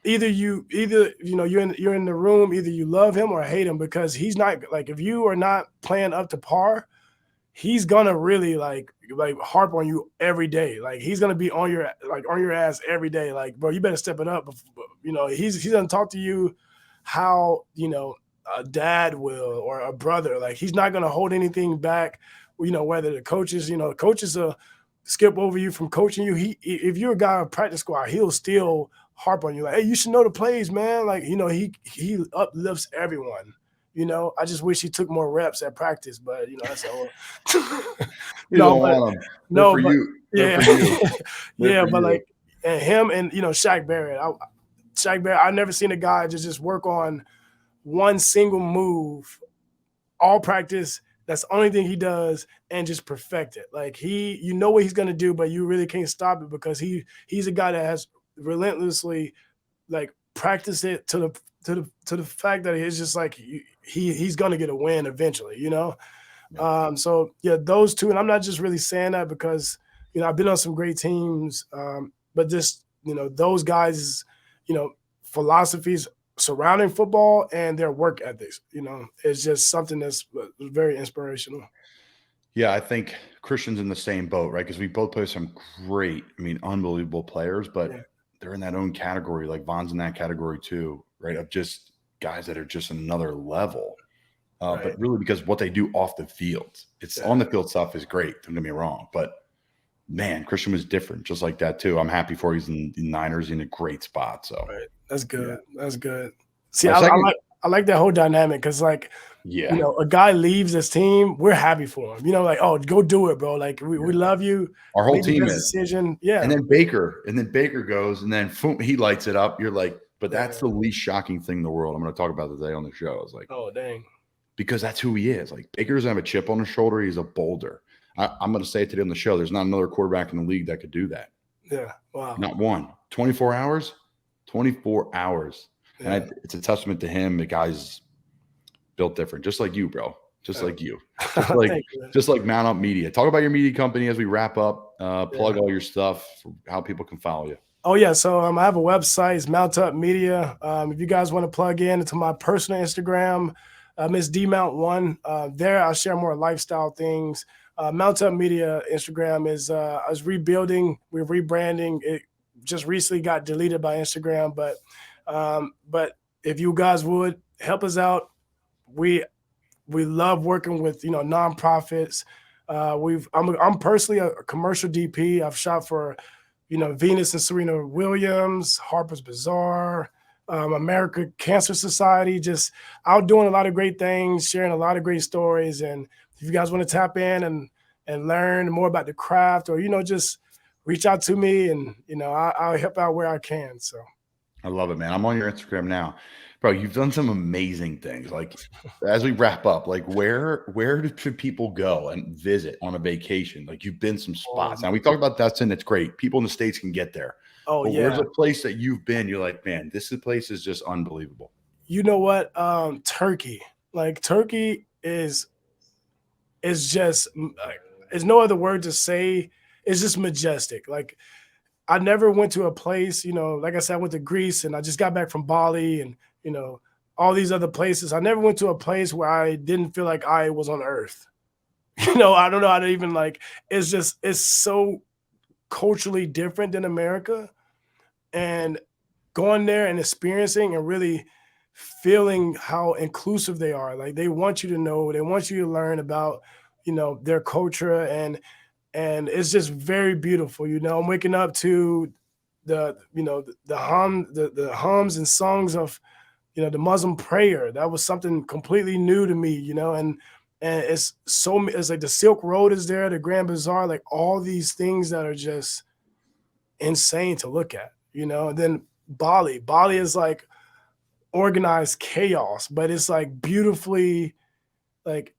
either you're in the room, either you love him or hate him, because he's not like, if you are not playing up to par, he's gonna really like harp on you every day. Like he's gonna be on your ass every day. Like, bro, you better step it up. You know, he's gonna talk to you how, you know, a dad will or a brother. Like he's not gonna hold anything back. You know, whether the coaches, you know, coaches skip over you from coaching you. If you're a guy on practice squad, he'll still harp on you like, hey, you should know the plays, man. Like, you know, he uplifts everyone. You know, I just wish he took more reps at practice, but you know, that's all. Yeah, but like, and him and, you know, Shaq Barrett. I never seen a guy just work on one single move all practice. That's the only thing he does, and just perfect it. Like you know what he's gonna do, but you really can't stop it because he's a guy that has relentlessly like practiced it to the fact that it's just like he's gonna get a win eventually, you know. Yeah. So yeah, those two, and I'm not just really saying that because, you know, I've been on some great teams, but just, you know, those guys, you know, philosophies surrounding football and their work ethics, you know, it's just something that's very inspirational. Yeah, I think Christian's in the same boat, right? Because we both play some great, I mean, unbelievable players, but they're in that own category. Like Von's in that category too, right? Of just guys that are just another level. But really because what they do off the field, it's on the field stuff is great. Don't get me wrong. But man, Christian was different, just like that too. I'm happy for he's in Niners in a great spot. So that's good. Yeah. That's good. See, I like that whole dynamic because, like, you know, a guy leaves this team, we're happy for him. You know, like, oh, go do it, bro. Like, we love you. Our whole team is. Decision. Yeah. And then Baker goes, and then he lights it up. You're like, but that's the least shocking thing in the world. I'm going to talk about today on the show. It's like, oh, dang. Because that's who he is. Like, Baker doesn't have a chip on his shoulder. He's a boulder. I'm going to say it today on the show. There's not another quarterback in the league that could do that. Yeah. Wow. Not one. 24 hours. 24 hours. Yeah. And it's a testament to him. The guy's built different, just like you, bro. Just like you. Just like Mount Up Media. Talk about your media company as we wrap up. Plug all your stuff, how people can follow you. Oh, yeah. So I have a website. It's Mount Up Media. If you guys want to plug into my personal Instagram, Miss D Mount 1. There I'll share more lifestyle things. Mount Up Media Instagram is rebuilding. We're rebranding. It just recently got deleted by Instagram, but if you guys would help us out, we love working with, you know, nonprofits. I'm personally a commercial DP. I've shot for, you know, Venus and Serena Williams, Harper's Bazaar, American Cancer Society, just out doing a lot of great things, sharing a lot of great stories. And if you guys want to tap in and learn more about the craft, or, you know, just reach out to me, and, you know, I'll help out where I can. So I love it, man. I'm on your Instagram now. Bro, you've done some amazing things. Like, as we wrap up, like, where should people go and visit on a vacation? Like, you've been some spots. Now, we talked about Destin. It's great. People in the States can get there. Oh, but where's a place that you've been? You're like, man, this place is just unbelievable. You know what? Turkey. Like, Turkey is just, there's no other word to say. It's just majestic. Like, I never went to a place, you know, like I said, I went to Greece, and I just got back from Bali, and, you know, all these other places. I never went to a place where I didn't feel like I was on earth. You know, I don't know how to even, like, it's so culturally different than America, and going there and experiencing and really feeling how inclusive they are. Like, they want you to know, they want you to learn about, you know, their culture, and it's just very beautiful. You know, I'm waking up to the hums and songs of, you know, the Muslim prayer. That was something completely new to me, you know, and it's like the Silk Road is there, the Grand Bazaar, like all these things that are just insane to look at, you know. And then Bali is like organized chaos, but it's like beautifully like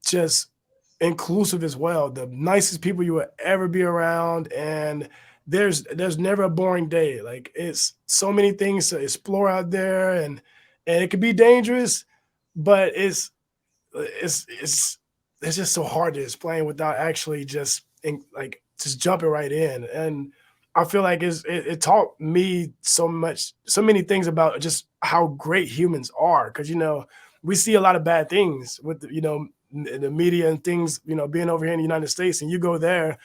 just inclusive as well. The nicest people you will ever be around, and there's never a boring day. Like it's so many things to explore out there, and it can be dangerous, but it's just so hard to explain without actually just like just jumping right in. And I feel like it taught me so much, so many things about just how great humans are. Because we see a lot of bad things with the media and things, being over here in the United States, and you go there,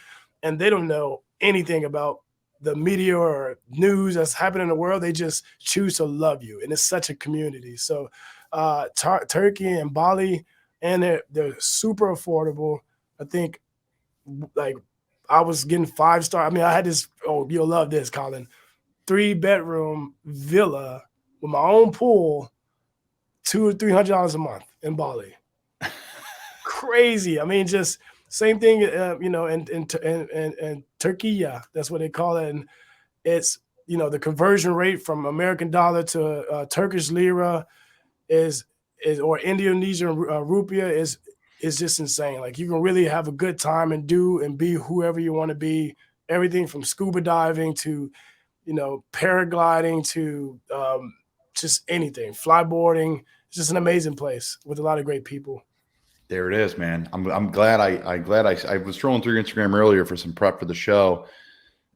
and they don't know anything about the media or news that's happening in the world. They just choose to love you, and it's such a community. So Turkey and Bali, and they're super affordable. I think like I was getting 5-star. I mean, I had this. Oh, you'll love this, Colin. 3-bedroom villa with my own pool, $200 or $300 a month in Bali. Crazy. I mean, just same thing. In Turkey, that's what they call it, and it's the conversion rate from American dollar to Turkish lira is or Indonesian rupiah is just insane. Like you can really have a good time and do and be whoever you want to be. Everything from scuba diving to paragliding to just anything, flyboarding. It's just an amazing place with a lot of great people. There it is, man. I'm glad I was scrolling through your Instagram earlier for some prep for the show,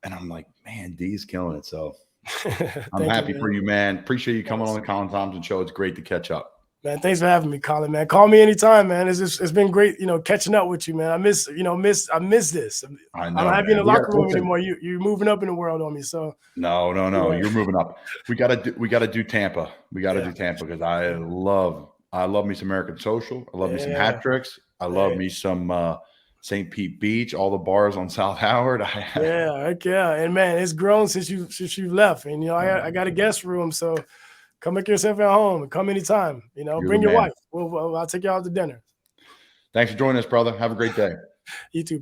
and I'm like, man, D's killing it. So I'm happy for you, man. Appreciate you coming on the Colin Thompson show. It's great to catch up. Man, thanks for having me, Colin, man. Call me anytime, man. It's been great, catching up with you, man. I miss this. I know, I don't have you in the locker room listen, anymore. You're moving up in the world on me. So no. You're moving up. We gotta do Tampa. We gotta do Tampa because I love me some American Social. I love me some hat tricks. I love me some St. Pete Beach, all the bars on South Howard. Heck yeah. And man, it's grown since you left. And I got a guest room, so come make yourself at home and come anytime. Bring your wife. I'll take you out to dinner. Thanks for joining us, brother. Have a great day. You too.